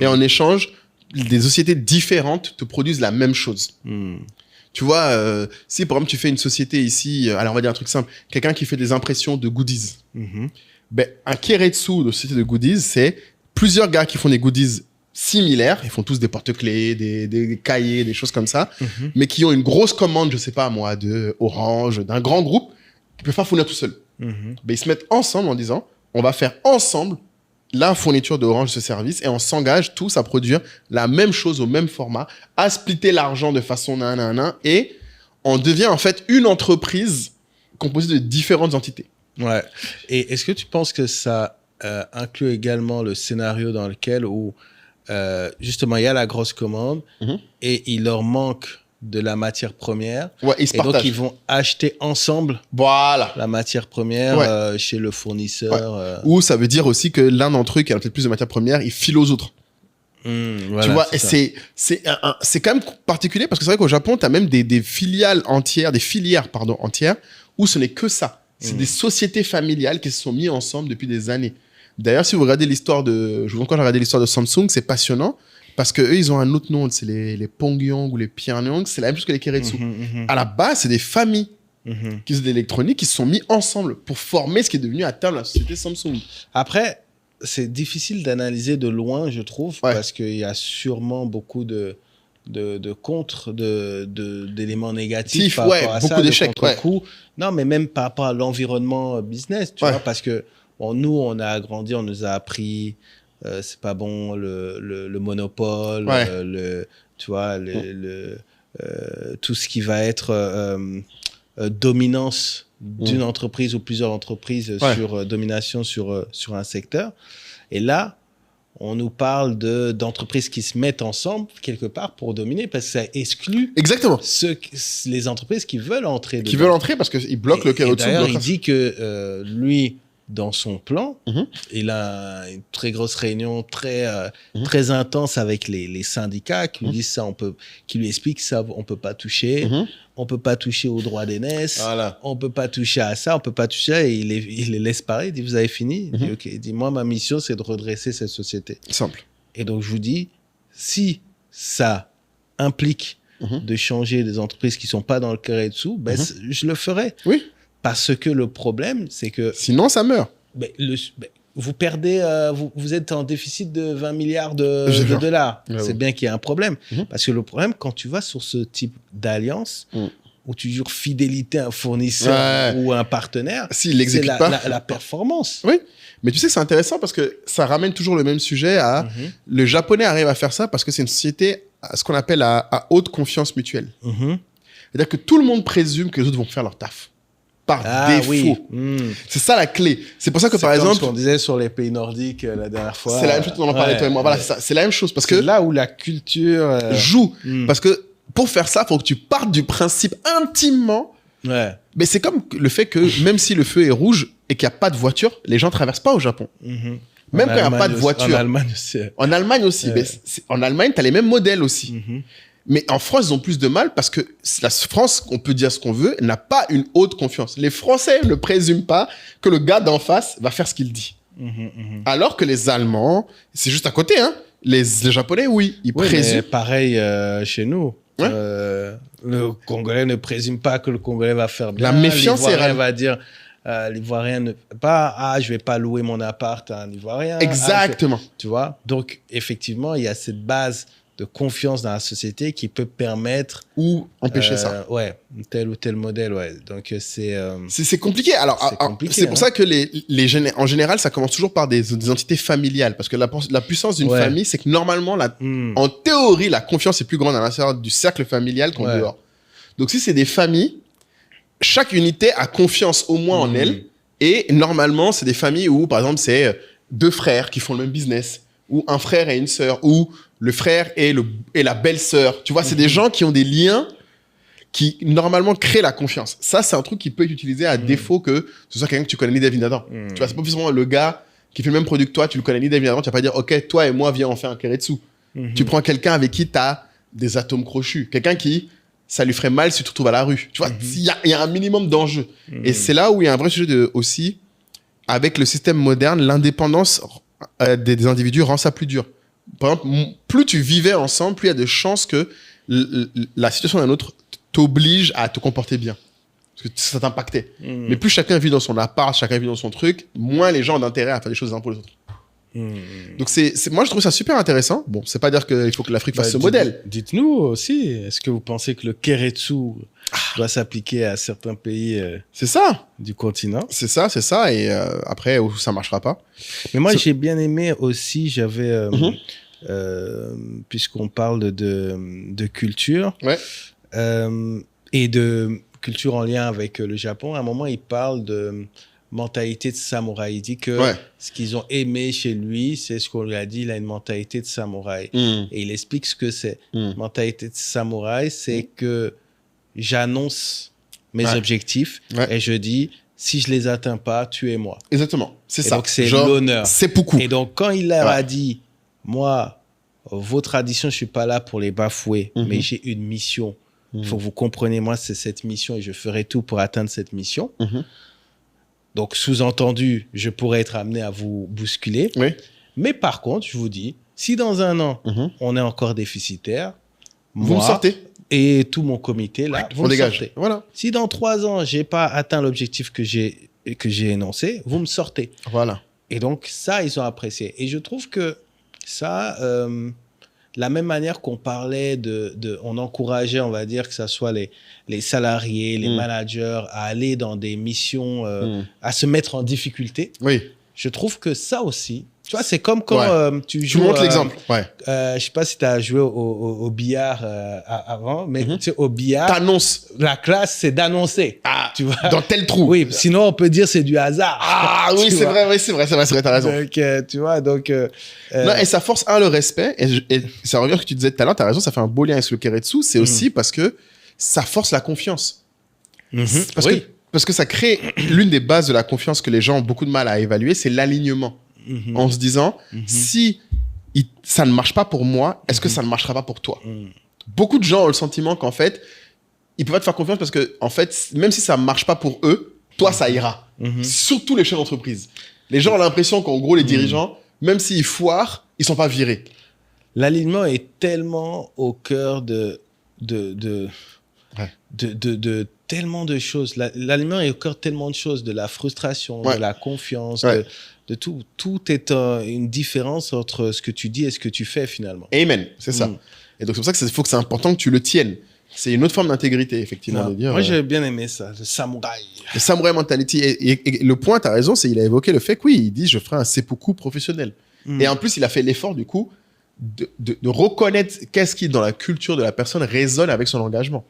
Et en échange, des sociétés différentes te produisent la même chose. Tu vois, si par exemple tu fais une société ici, alors on va dire un truc simple, quelqu'un qui fait des impressions de goodies. Ben, un Keiretsu de société de goodies, c'est plusieurs gars qui font des goodies similaires, ils font tous des porte-clés, des cahiers, des choses comme ça, mais qui ont une grosse commande, je sais pas moi, de Orange, d'un grand groupe, qui peuvent pas fournir tout seul. Ben, ils se mettent ensemble en disant, on va faire ensemble la fourniture d'Orange de ce service et on s'engage tous à produire la même chose au même format, à splitter l'argent de façon et on devient en fait une entreprise composée de différentes entités. Ouais. Et est-ce que tu penses que ça inclut également le scénario dans lequel où justement il y a la grosse commande et il leur manque de la matière première. Ouais, ils se partagent. Donc, ils vont acheter ensemble la matière première chez le fournisseur. Ou ça veut dire aussi que l'un d'entre eux qui a peut-être plus de matière première, il file aux autres. Voilà, tu vois, et c'est quand même particulier parce que c'est vrai qu'au Japon, tu as même des filières entières où ce n'est que ça. C'est des sociétés familiales qui se sont mises ensemble depuis des années. D'ailleurs, si vous regardez l'histoire de Samsung, c'est passionnant. Parce que eux, ils ont un autre nom, c'est les Pongyong ou les Pyongyang, c'est la même chose que les Keiretsu. À la base, c'est des familles qui font de l'électronique qui se sont mis ensemble pour former ce qui est devenu à terme la société Samsung. Après, c'est difficile d'analyser de loin, je trouve, parce qu'il y a sûrement beaucoup de d'éléments négatifs par rapport à beaucoup ça, d'échecs. Non, mais même par rapport à l'environnement business, tu vois, parce que nous, on a grandi, on nous a appris... c'est pas bon le monopole, tu vois, tout ce qui va être dominance d'une entreprise ou plusieurs entreprises sur domination sur un secteur. Et là, on nous parle d'entreprises qui se mettent ensemble quelque part pour dominer parce que ça exclut les entreprises qui veulent entrer dedans. Qui veulent entrer parce qu'ils bloquent le Keiretsu. D'ailleurs, il dit que lui... Dans son plan, il a une très grosse réunion très intense avec les syndicats qui lui disent ça, qui lui expliquent ça, on peut pas toucher, on peut pas toucher aux droits d'aînesse, on peut pas toucher à ça, on peut pas toucher à ça, et il les laisse parler, il dit vous avez fini, il dit ok, il dit moi ma mission c'est de redresser cette société. Simple. Et donc je vous dis si ça implique de changer des entreprises qui sont pas dans le Keiretsu, ben je le ferai. Oui. Parce que le problème, c'est que... Sinon, ça meurt. Vous perdez... vous êtes en déficit de 20 milliards de dollars. C'est bien qu'il y ait un problème. Parce que le problème, quand tu vas sur ce type d'alliance, où tu jures fidélité à un fournisseur ou à un partenaire, s'il l'exécute pas, la performance. Oui, mais tu sais que c'est intéressant parce que ça ramène toujours le même sujet à... Le Japonais arrive à faire ça parce que c'est une société, à ce qu'on appelle à haute confiance mutuelle. C'est-à-dire que tout le monde présume que les autres vont faire leur taf. Par défaut. C'est ça la clé. C'est pour ça que par exemple... C'est comme ce qu'on disait sur les pays nordiques la dernière fois. C'est la même chose, on en parlait toi et moi. Voilà, c'est la même chose. Parce que là où la culture... joue. Parce que pour faire ça, il faut que tu partes du principe intimement Ouais. Mais c'est comme le fait que même si le feu est rouge et qu'il n'y a pas de voiture, les gens ne traversent pas au Japon. Mhm. Même quand il n'y a pas de voiture. En Allemagne aussi. En Allemagne aussi. Mais en Allemagne, tu as les mêmes modèles aussi. Mhm. Mais en France, ils ont plus de mal parce que la France, on peut dire ce qu'on veut, n'a pas une haute confiance. Les Français ne présument pas que le gars d'en face va faire ce qu'il dit. Alors que les Allemands, c'est juste à côté, hein. Les Japonais, oui, ils présument. Mais pareil chez nous. Ouais. Le Congolais ne présume pas que le Congolais va faire bien. La méfiance est L'Ivoirien va dire, l'Ivoirien ne pas, je vais pas louer mon appart à un Ivoirien. Exactement. Tu vois. Donc effectivement, il y a cette base de confiance dans la société qui peut permettre ou empêcher ça. Ouais, tel ou tel modèle, ouais. Donc c'est compliqué. Alors c'est pour ça que en général, ça commence toujours par des entités familiales parce que la puissance d'une famille, c'est que normalement en théorie, la confiance est plus grande à l'intérieur du cercle familial qu'en dehors. Donc si c'est des familles, chaque unité a confiance au moins en elle et normalement, c'est des familles où par exemple, c'est deux frères qui font le même business ou un frère et une sœur ou le frère et la belle-sœur. Tu vois, c'est des gens qui ont des liens qui, normalement, créent la confiance. Ça, c'est un truc qui peut être utilisé à défaut que ce soit quelqu'un que tu connais ni David Nadan. Tu vois, c'est pas forcément le gars qui fait le même produit que toi, tu le connais ni David Nadan, tu vas pas dire, OK, toi et moi, viens, on fait un Keretsu. Tu prends quelqu'un avec qui tu as des atomes crochus. Quelqu'un qui, ça lui ferait mal si tu te retrouves à la rue. Tu vois, il y a un minimum d'enjeux. Et c'est là où il y a un vrai sujet aussi, avec le système moderne, l'indépendance des individus rend ça plus dur. Par exemple, plus tu vivais ensemble, plus il y a de chances que la situation d'un autre t'oblige à te comporter bien. Parce que ça t'impactait. Mais plus chacun vit dans son appart, chacun vit dans son truc, moins les gens ont d'intérêt à faire des choses les uns pour les autres. Donc moi, je trouve ça super intéressant. Bon, c'est pas dire qu'il faut que l'Afrique fasse ce modèle. Dites-nous aussi, est-ce que vous pensez que le Keretsu doit s'appliquer à certains pays c'est ça du continent? C'est ça. Et après, ça marchera pas. Mais moi, j'ai bien aimé aussi, j'avais... puisqu'on parle de culture et de culture en lien avec le Japon, à un moment, il parle de mentalité de samouraï. Il dit que ce qu'ils ont aimé chez lui, c'est ce qu'on lui a dit, il a une mentalité de samouraï. Et il explique ce que c'est. Mentalité de samouraï, c'est que j'annonce mes objectifs et je dis, si je les atteins pas, tuez-moi. Exactement, c'est ça. Donc, c'est l'honneur. C'est beaucoup. Et donc, quand il leur a dit, moi, vos traditions, je suis pas là pour les bafouer, mais j'ai une mission. Il faut que vous compreniez, moi, c'est cette mission et je ferai tout pour atteindre cette mission. Donc, sous-entendu, je pourrais être amené à vous bousculer. Mais par contre, je vous dis, si dans un an, on est encore déficitaire, vous me sortez. Et tout mon comité, là, vous me sortez. Voilà. Si dans 3 ans, j'ai pas atteint l'objectif que j'ai énoncé, vous me sortez. Voilà. Et donc, ça, ils ont apprécié. Et je trouve que ça, la même manière qu'on parlait on encourageait, on va dire, que ça soit les salariés, les managers à aller dans des missions, à se mettre en difficulté. Je trouve que ça aussi, tu vois, c'est comme quand tu joues... Tu montres l'exemple, je sais pas si tu as joué au billard avant, mais tu sais, au billard... T'annonces. La classe, c'est d'annoncer. Tu vois. Dans tel trou. Oui, sinon on peut dire c'est du hasard. Ah oui, c'est vrai, t'as raison. Donc, tu vois, donc... Non, et ça force, le respect, et ça revient à ce que tu disais tout à l'heure, t'as raison, ça fait un beau lien avec le Keretsu, c'est aussi parce que ça force la confiance. Parce que ça crée l'une des bases de la confiance que les gens ont beaucoup de mal à évaluer, c'est l'alignement. En se disant, si ça ne marche pas pour moi, est-ce que ça ne marchera pas pour toi? Beaucoup de gens ont le sentiment qu'en fait, ils peuvent pas te faire confiance parce que, en fait, même si ça ne marche pas pour eux, toi, ça ira. Surtout les chefs d'entreprise. Les gens ont l'impression qu'en gros, les dirigeants, même s'ils foirent, ils sont pas virés. L'alignement est tellement au cœur de tellement de choses. L'alignement est au cœur de tellement de choses, de la frustration, de la confiance, de tout. Tout est une différence entre ce que tu dis et ce que tu fais finalement. Amen, c'est ça. Et donc c'est pour ça qu'il faut que c'est important que tu le tiennes. C'est une autre forme d'intégrité, effectivement. De dire, moi, j'ai bien aimé ça, le samouraï. Le samouraï mentality. Et le point, tu as raison, c'est qu'il a évoqué le fait que oui, il dit je ferai un seppuku professionnel. Et en plus, il a fait l'effort du coup de reconnaître qu'est-ce qui, dans la culture de la personne, résonne avec son engagement.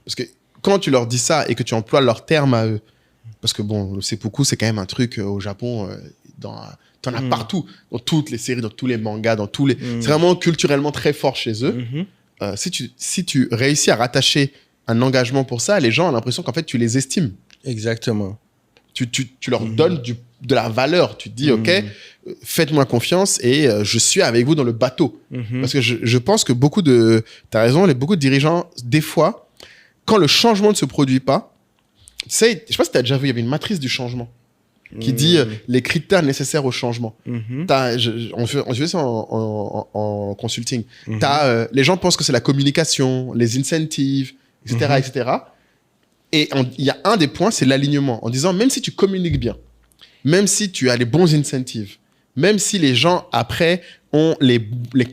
Parce que quand tu leur dis ça et que tu emploies leurs termes à eux, parce que bon, le seppuku, c'est quand même un truc au Japon, t'en as partout, dans toutes les séries, dans tous les mangas, dans tous les... C'est vraiment culturellement très fort chez eux. Si tu réussis à rattacher un engagement pour ça, les gens ont l'impression qu'en fait, tu les estimes. Exactement. Tu leur donnes de la valeur. Tu te dis, OK, faites-moi confiance et je suis avec vous dans le bateau. Parce que je pense que t'as raison, beaucoup de dirigeants, des fois, quand le changement ne se produit pas, tu sais, je sais pas si tu as déjà vu, il y avait une matrice du changement qui dit les critères nécessaires au changement. On fait ça en consulting. Les gens pensent que c'est la communication, les incentives, etc., etc. Et il y a un des points, c'est l'alignement. En disant, même si tu communiques bien, même si tu as les bons incentives, même si les gens, après, ont les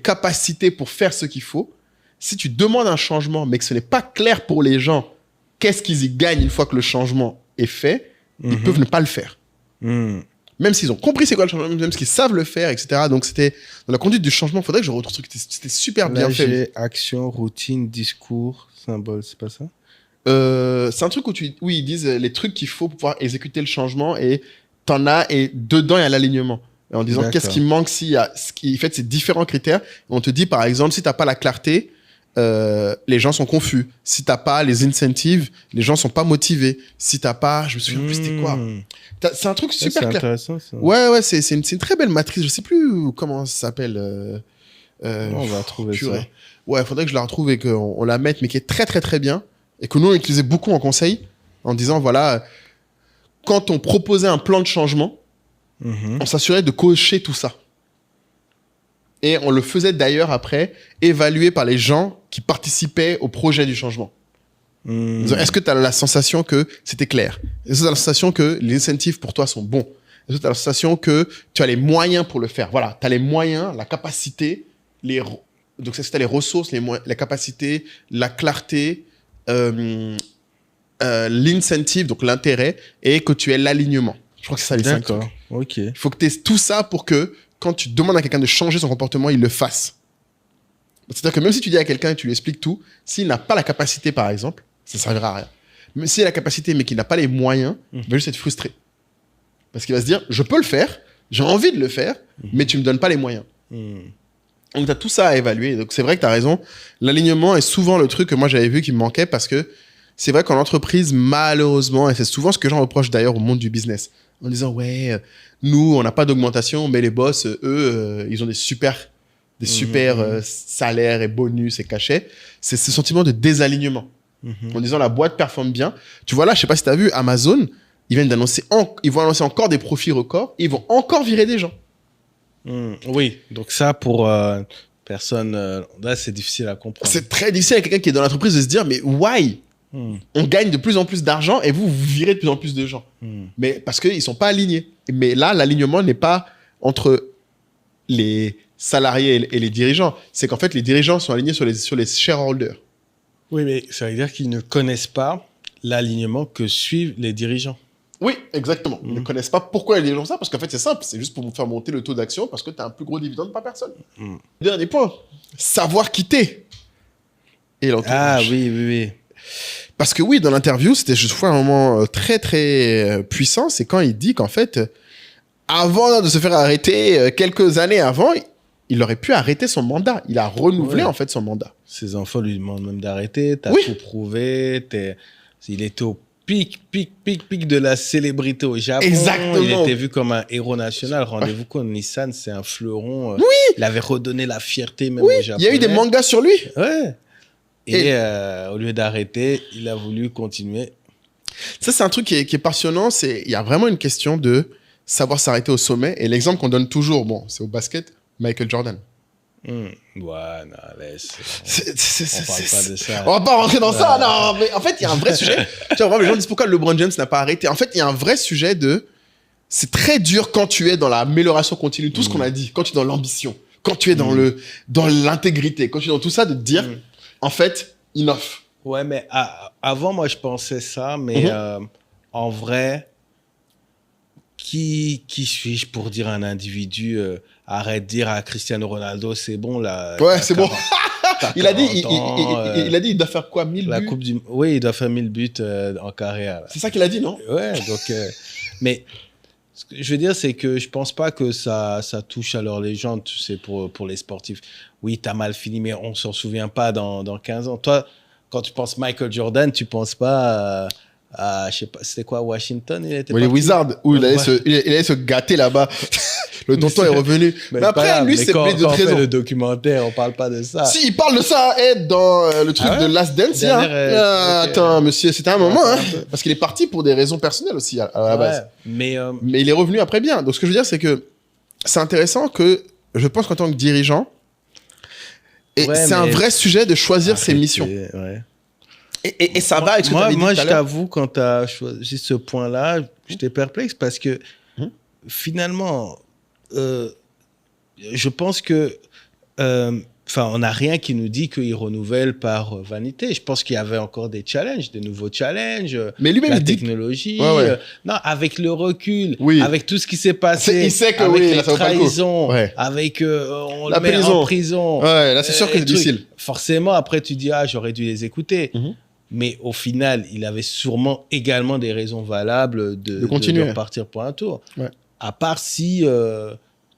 capacités pour faire ce qu'il faut, si tu demandes un changement, mais que ce n'est pas clair pour les gens, qu'est-ce qu'ils y gagnent une fois que le changement est fait, ils peuvent ne pas le faire. Même s'ils ont compris c'est quoi le changement, même s'ils savent le faire, etc. Donc, c'était dans la conduite du changement. Il faudrait que je retrouve ce truc. C'était super bien fait. Action, routine, discours, symbole, c'est pas ça? C'est un truc où ils disent les trucs qu'il faut pour pouvoir exécuter le changement et t'en as et dedans il y a l'alignement. En disant qu'est-ce qui manque s'il y a ces différents critères. On te dit par exemple si t'as pas la clarté, les gens sont confus. Si t'as pas les incentives, les gens sont pas motivés. Si t'as pas, je me souviens plus c'était quoi. C'est un truc super clair. Intéressant, ça. Ouais, c'est une très belle matrice. Je sais plus comment ça s'appelle. On va trouver ça. Ouais, faudrait que je la retrouve et qu'on la mette, mais qui est très très très bien. Et que nous, on utilisait beaucoup en conseil, en disant, voilà, quand on proposait un plan de changement, on s'assurait de cocher tout ça. Et on le faisait d'ailleurs après, évaluer par les gens qui participaient au projet du changement. Est-ce que tu as la sensation que c'était clair? Est-ce que tu as la sensation que les incentives pour toi sont bons? Est-ce que tu as la sensation que tu as les moyens pour le faire? Voilà, tu as les moyens, la capacité, donc c'est les ressources, les capacités, la clarté, l'incentive, donc l'intérêt, et que tu aies l'alignement. Je crois que c'est ça les 5 trucs. Ok. Il faut que tu aies tout ça pour que quand tu demandes à quelqu'un de changer son comportement, il le fasse. C'est-à-dire que même si tu dis à quelqu'un et tu lui expliques tout, s'il n'a pas la capacité, par exemple, ça ne servira à rien. Mais s'il a la capacité mais qu'il n'a pas les moyens, il va juste être frustré. Parce qu'il va se dire, je peux le faire, j'ai envie de le faire, mais tu ne me donnes pas les moyens. Donc, tu as tout ça à évaluer. Donc, c'est vrai que tu as raison. L'alignement est souvent le truc que moi, j'avais vu qui me manquait parce que c'est vrai qu'en entreprise, malheureusement, et c'est souvent ce que j'en reproche d'ailleurs au monde du business, en disant, ouais, nous, on n'a pas d'augmentation, mais les boss, eux, ils ont des super salaires et bonus et cachets. C'est ce sentiment de désalignement. En disant, la boîte performe bien. Tu vois là, je sais pas si tu as vu, Amazon, ils vont annoncer encore des profits records, et ils vont encore virer des gens. Oui, donc ça pour personne, là c'est difficile à comprendre. C'est très difficile avec quelqu'un qui est dans l'entreprise de se dire mais why on gagne de plus en plus d'argent et vous virez de plus en plus de gens. Mais parce qu'ils sont pas alignés. Mais là, l'alignement n'est pas entre les salariés et les dirigeants. C'est qu'en fait, les dirigeants sont alignés sur les shareholders. Oui, mais ça veut dire qu'ils ne connaissent pas l'alignement que suivent les dirigeants. Oui, exactement. Ils ne connaissent pas pourquoi les dirigeants font ça, parce qu'en fait, c'est simple. C'est juste pour vous faire monter le taux d'action parce que tu as un plus gros dividende par personne. Dernier point, savoir quitter. Et l'entourage. Ah oui. Parce que oui, dans l'interview, c'était je trouve un moment très, très puissant. C'est quand il dit qu'en fait, avant de se faire arrêter, quelques années avant, il aurait pu arrêter son mandat. Il a renouvelé en fait son mandat. Ses enfants lui demandent même d'arrêter. T'as tout prouvé. Il était au pic de la célébrité au Japon. Exactement. Il était vu comme un héros national. Rendez-vous compte, Nissan, c'est un fleuron. Il avait redonné la fierté même au Japon. Il y a eu des mangas sur lui. Ouais. Et au lieu d'arrêter, il a voulu continuer. Ça, c'est un truc qui est passionnant. Il y a vraiment une question de savoir s'arrêter au sommet. Et l'exemple qu'on donne toujours, c'est au basket, Michael Jordan. Ouais, non, laisse. On parle pas de ça. On va pas rentrer dans ça, non. Mais en fait, il y a un vrai sujet. Tu vois, les gens disent pourquoi LeBron James n'a pas arrêté. En fait, il y a un vrai sujet de... C'est très dur quand tu es dans l'amélioration continue, tout ce qu'on a dit. Quand tu es dans l'ambition, quand tu es dans l'intégrité, quand tu es dans tout ça, de te dire, en fait, enough. Ouais, mais avant, moi, je pensais ça, mais en vrai, qui suis-je pour dire à un individu arrête de dire à Cristiano Ronaldo, c'est bon, là. Ouais, c'est bon. Il a dit, il doit faire quoi, 1000 buts Oui, il doit faire 1000 buts en carrière. Là. C'est ça qu'il a dit, non? Ouais, donc... mais ce que je veux dire, c'est que je pense pas que ça touche à leur légende, tu sais, pour les sportifs. Oui, t'as mal fini, mais on s'en souvient pas dans 15 ans. Toi, quand tu penses Michael Jordan, tu penses pas je sais pas, c'était quoi, Washington, il était les Wizards, où il allait se gâter là-bas. Le tonton est revenu. Mais après, lui, c'est plus de raison. Quand on fait le documentaire, on parle pas de ça. Si, il parle de ça dans le truc de Last Dance. Attends, monsieur, c'était un moment. Parce qu'il est parti pour des raisons personnelles aussi, à la base. Mais il est revenu après bien. Donc, ce que je veux dire, c'est que c'est intéressant que, je pense qu'en tant que dirigeant, c'est un vrai sujet de choisir ses missions. Et ça va avec ce que tu avais dit tout à l'heure. Moi, je t'avoue, quand tu as choisi ce point-là, j'étais perplexe parce que finalement, je pense que, on n'a rien qui nous dit qu'il renouvelle par vanité. Je pense qu'il y avait encore des challenges, des nouveaux challenges, mais lui-même, la technologie. Non, avec le recul, avec tout ce qui s'est passé, il sait que avec les là, trahisons, avec on le met en prison. Ouais, là, c'est sûr que c'est difficile. Forcément, après, tu dis, j'aurais dû les écouter. Mais au final, il avait sûrement également des raisons valables de repartir pour un tour. Ouais. À part si,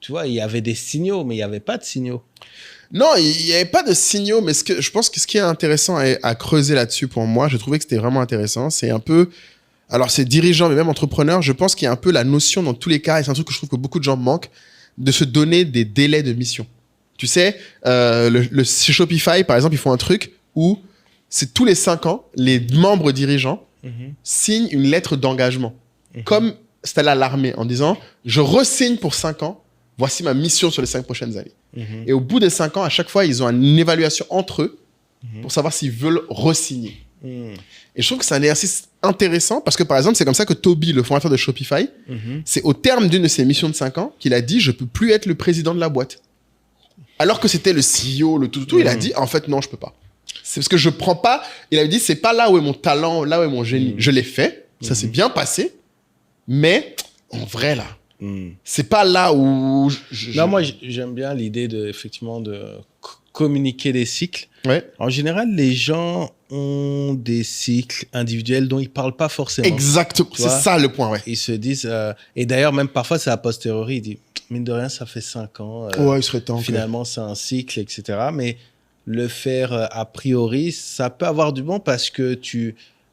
tu vois, il y avait des signaux, mais il n'y avait pas de signaux. Non, il n'y avait pas de signaux, mais je pense que ce qui est intéressant à creuser là-dessus pour moi, je trouvais que c'était vraiment intéressant, c'est un peu... Alors, c'est dirigeant, mais même entrepreneur, je pense qu'il y a un peu la notion dans tous les cas, et c'est un truc que je trouve que beaucoup de gens manquent, de se donner des délais de mission. Tu sais, chez Shopify, par exemple, ils font un truc où c'est tous les 5 ans, les membres dirigeants signent une lettre d'engagement. Comme c'était à l'armée, en disant « Je re-signe pour 5 ans, voici ma mission sur les 5 prochaines années. » Et au bout des 5 ans, à chaque fois, ils ont une évaluation entre eux pour savoir s'ils veulent re-signer. Et je trouve que c'est un exercice intéressant parce que, par exemple, c'est comme ça que Toby, le fondateur de Shopify, c'est au terme d'une de ses missions de 5 ans qu'il a dit « Je peux plus être le président de la boîte. » Alors que c'était le CEO, le tout, il a dit « En fait, non, je peux pas. » C'est parce que je prends pas... Il avait dit « C'est pas là où est mon talent, là où est mon génie. Je l'ai fait, ça s'est bien passé, mais en vrai, là, c'est pas là où... Non, moi, j'aime bien l'idée effectivement de communiquer des cycles. Ouais. En général, les gens ont des cycles individuels dont ils parlent pas forcément. Exactement, c'est ça le point, ouais. Ils se disent... et d'ailleurs, même parfois, c'est a posteriori, ils disent, mine de rien, ça fait 5 ans. Ouais, il serait temps. Finalement, c'est un cycle, etc. Mais le faire a priori, ça peut avoir du bon parce que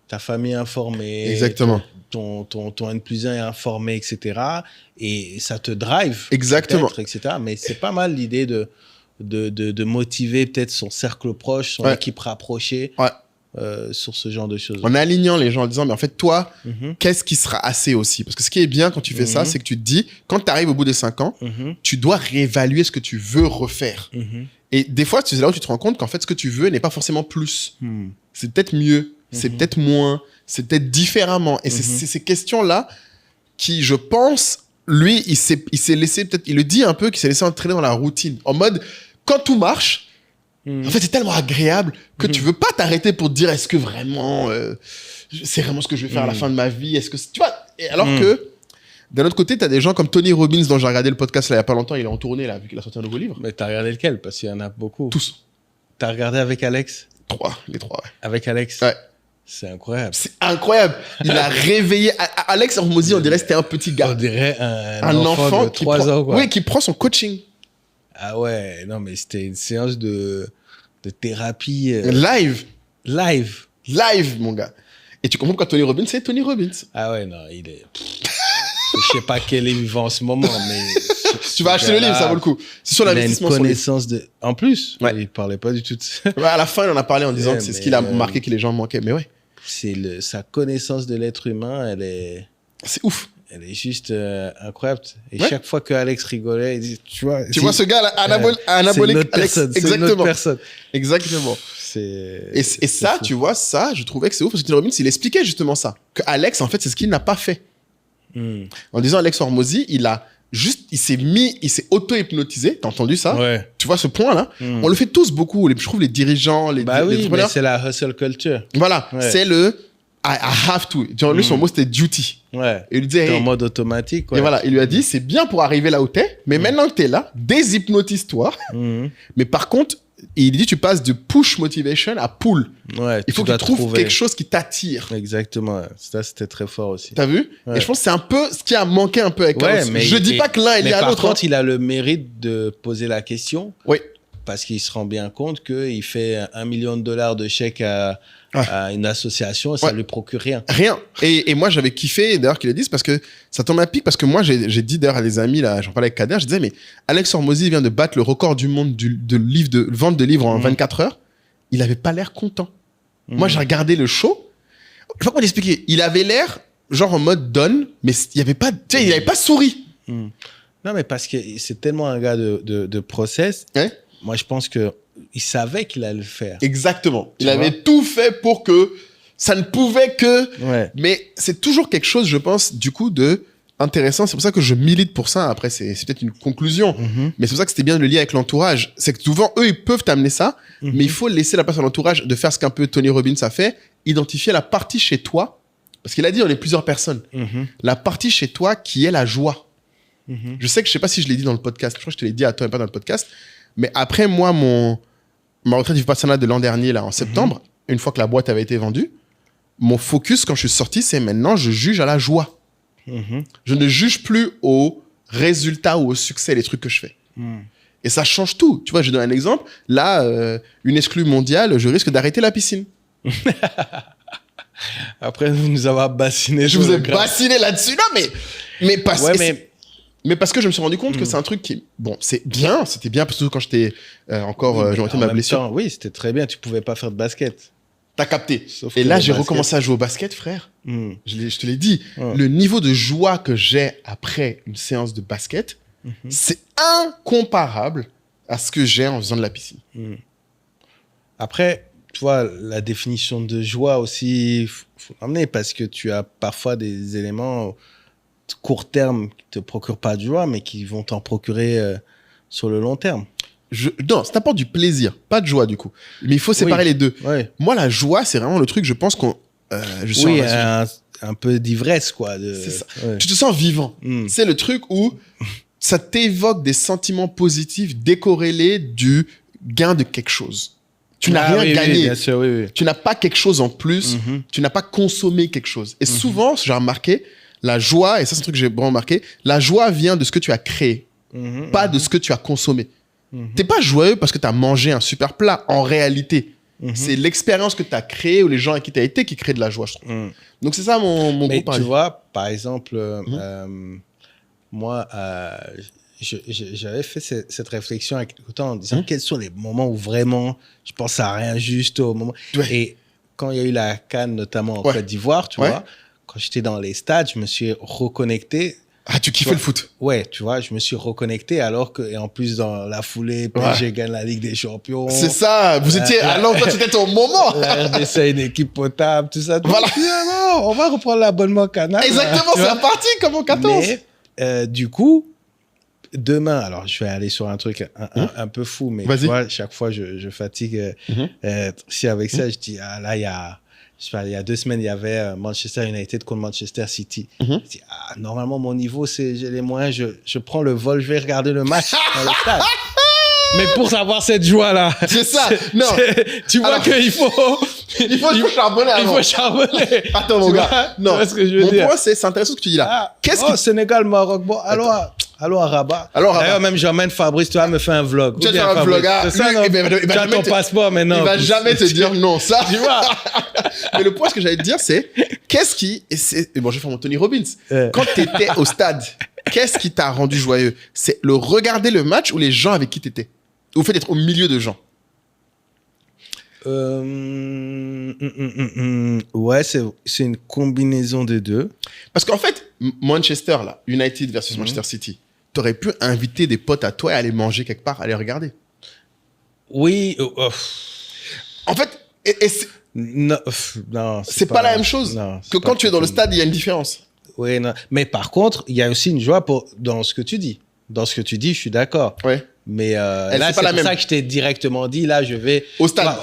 ta famille est informée. Exactement. Ton N+1 est informé, etc. Et ça te drive. Exactement. Etc. Mais c'est pas mal l'idée de motiver peut-être son cercle proche, son équipe rapprochée sur ce genre de choses. En alignant les gens en disant, mais en fait, toi, qu'est-ce qui sera assez aussi? Parce que ce qui est bien quand tu fais ça, c'est que tu te dis, quand tu arrives au bout des 5 ans, tu dois réévaluer ce que tu veux refaire. Et des fois, c'est là où tu te rends compte qu'en fait, ce que tu veux n'est pas forcément plus. C'est peut-être mieux, c'est peut-être moins, c'est peut-être différemment. Et c'est ces questions-là qui, je pense, lui, il s'est laissé, peut-être, il le dit un peu, qu'il s'est laissé entraîner dans la routine. En mode, quand tout marche, en fait, c'est tellement agréable que tu veux pas t'arrêter pour te dire, est-ce que vraiment, c'est vraiment ce que je vais faire à la fin de ma vie? Est-ce que, tu vois, et alors que, d'un autre côté, t'as des gens comme Tony Robbins, dont j'ai regardé le podcast là, il y a pas longtemps, il est en tournée, là, vu qu'il a sorti un nouveau livre. Mais t'as regardé lequel? Parce qu'il y en a beaucoup. Tous. T'as regardé avec Alex? Les trois, ouais. Avec Alex? Ouais. C'est incroyable. C'est incroyable. Il a réveillé. Alex Hormozy, on dirait que c'était un petit gars. On dirait un enfant de 3 ans, quoi. Oui, qui prend son coaching. Ah ouais, non, mais c'était une séance de thérapie. Live, mon gars. Et tu comprends pourquoi Tony Robbins, c'est Tony Robbins. Ah ouais, non, il est... Je sais pas quel livre il vend en ce moment, mais... Tu vas acheter le livre, ça vaut le coup. C'est sur l'investissement. Il a une connaissance de... En plus, il parlait pas du tout de ça. Ouais, à la fin, il en a parlé en disant que c'est ce qu'il a marqué que les gens manquaient. Mais ouais. Sa connaissance de l'être humain, elle est... C'est ouf. Elle est juste incroyable. Et chaque fois que Alex rigolait, il dit, tu vois ce gars-là, anabolique, Alex. Exactement. C'est une autre personne. Exactement. Et ça, tu vois, ça, je trouvais que c'est ouf parce que Tony Robbins, il expliquait justement ça. Que Alex, en fait, c'est ce qu'il n'a pas fait. En disant Alex Hormozy, il s'est auto-hypnotisé. T'as entendu ça? Ouais. Tu vois ce point-là? On le fait tous beaucoup. Je trouve les dirigeants, les oui, mais c'est la hustle culture. Voilà. Ouais. C'est le I have to. Lui, son mot, c'était duty. Ouais. Et il lui disait, en mode automatique. Ouais. Et voilà. Il lui a dit, c'est bien pour arriver là où t'es, mais maintenant que t'es là, déshypnotise-toi. Mais par contre, il dit, tu passes de push motivation à pull. Ouais, il faut que tu trouves quelque chose qui t'attire. Exactement. Ça, c'était très fort aussi. T'as vu? Ouais. Et je pense que c'est un peu ce qui a manqué un peu avec Alex. Je dis pas que l'un est lié à l'autre. Par contre, il a le mérite de poser la question. Oui. parce qu'il se rend bien compte qu'il fait $1 million de chèques à une association et ça lui procure rien. Rien. Et moi, j'avais kiffé, d'ailleurs, qu'il le dise, parce que ça tombe à pic, parce que moi, j'ai dit d'ailleurs à des amis, là, j'en parlais avec Kader, je disais, mais Alex Hormozy vient de battre le record du monde de vente de livres en 24 heures. Il avait pas l'air content. Moi, j'ai regardé le show. Je sais pas comment l'expliquer. Il avait l'air, genre en mode donne, mais il avait pas, tu sais, il avait pas souri. Non, mais parce que c'est tellement un gars de process. Ouais. Moi, je pense qu'il savait qu'il allait le faire. Exactement. Il avait tout fait pour que ça ne pouvait que. Ouais. Mais c'est toujours quelque chose, je pense, du coup, de intéressant. C'est pour ça que je milite pour ça. Après, c'est peut-être une conclusion. Mais c'est pour ça que c'était bien de le lier avec l'entourage. C'est que souvent, eux, ils peuvent t'amener ça, mais il faut laisser la place à l'entourage de faire ce qu'un peu Tony Robbins a fait, identifier la partie chez toi. Parce qu'il a dit, on est plusieurs personnes. La partie chez toi qui est la joie. Je sais pas si je l'ai dit dans le podcast. Je crois que je te l'ai dit à toi et pas dans le podcast. Mais après, moi, ma retraite du Vipassana de l'an dernier, là, en septembre, une fois que la boîte avait été vendue, mon focus, quand je suis sorti, c'est maintenant, je juge à la joie. Je ne juge plus au résultat ou au succès les trucs que je fais. Et ça change tout. Tu vois, je donne un exemple. Là, une exclue mondiale, je risque d'arrêter la piscine. Après, vous nous avez bassiné. Je vous ai bassiné là-dessus. Non, mais parce que... Mais parce que je me suis rendu compte que c'est un truc qui... Bon, c'était bien, surtout quand j'étais encore... j'ai monté ma blessure. Oui, c'était très bien. Tu pouvais pas faire de basket. T'as capté. Et là, j'ai recommencé à jouer au basket, frère. Je te l'ai dit. Le niveau de joie que j'ai après une séance de basket, c'est incomparable à ce que j'ai en faisant de la piscine. Après, tu vois, la définition de joie aussi, faut l'emmener parce que tu as parfois des éléments... court terme qui te procurent pas de joie, mais qui vont t'en procurer sur le long terme. Non, ça t'apporte du plaisir, pas de joie du coup. Mais il faut séparer les deux. Ouais. Moi, la joie, c'est vraiment le truc, je pense qu'on... un peu d'ivresse, quoi. C'est ça. Ouais. Tu te sens vivant. C'est le truc où ça t'évoque des sentiments positifs décorrélés du gain de quelque chose. Tu n'as rien gagné. Bien sûr, Tu n'as pas quelque chose en plus. Tu n'as pas consommé quelque chose. Et souvent, j'ai remarqué, la joie, et ça c'est un truc que j'ai vraiment remarqué, la joie vient de ce que tu as créé, pas de ce que tu as consommé. T'es pas joyeux parce que tu as mangé un super plat, en réalité. C'est l'expérience que tu as créée ou les gens avec qui tu as été qui créent de la joie, je trouve. Donc c'est ça mon Mais gros pari. tu vois, par exemple, moi, j'avais fait cette réflexion avec le temps en disant quels sont les moments où vraiment je pense à rien juste au moment. Et quand il y a eu la CAN, notamment en Côte d'Ivoire, tu vois, quand j'étais dans les stades, je me suis reconnecté. Ah, tu kiffais le foot? Ouais, tu vois, je me suis reconnecté alors que, et en plus, dans la foulée, PSG gagne la Ligue des Champions. C'est ça, vous étiez, alors toi, c'était ton moment. La RDC est une équipe potable, tout ça. Voilà. Non, on va reprendre l'abonnement Canal. Exactement, c'est reparti comme en 14. Mais, du coup, demain, alors je vais aller sur un truc un peu fou, mais tu vois, chaque fois, je fatigue. Si avec ça, je dis, ah là, il y a 2 semaines, il y avait Manchester United contre Manchester City. Je dis, normalement, mon niveau, j'ai les moyens, je prends le vol, je vais regarder le match dans le stade. Mais pour savoir cette joie-là. C'est ça. Non. Tu vois qu'il faut. Il faut charbonner avant. Il faut charbonner. Attends, mon gars. Non. Tu vois ce que je veux dire? Mon point, c'est intéressant ce que tu dis là. Sénégal, Maroc. Bon, allons à Rabat. D'ailleurs, même j'emmène Fabrice, tu vas me faire un vlog. Tu vas faire un vlog. C'est ça, non? Tu as ton passeport maintenant. Il va jamais te dire non, ça. Tu vois? Mais le point, ce que j'allais te dire, c'est qu'est-ce qui... Et bon, je vais faire mon Tony Robbins. Quand tu étais au stade, qu'est-ce qui t'a rendu joyeux? C'est le regarder le match ou les gens avec qui tu étais? Ou le fait d'être au milieu de gens? Ouais, c'est une combinaison des deux. Parce qu'en fait, Manchester, là, United versus Manchester City, t'aurais pu inviter des potes à toi et aller manger quelque part, aller regarder. Oui. En fait, non, c'est pas la même chose que quand tu es dans le stade, il y a une différence. Oui, non. Mais par contre, il y a aussi une joie dans ce que tu dis. Dans ce que tu dis, je suis d'accord. Ouais. Mais là, c'est pour ça que je t'ai directement dit, là, je vais... Au stade.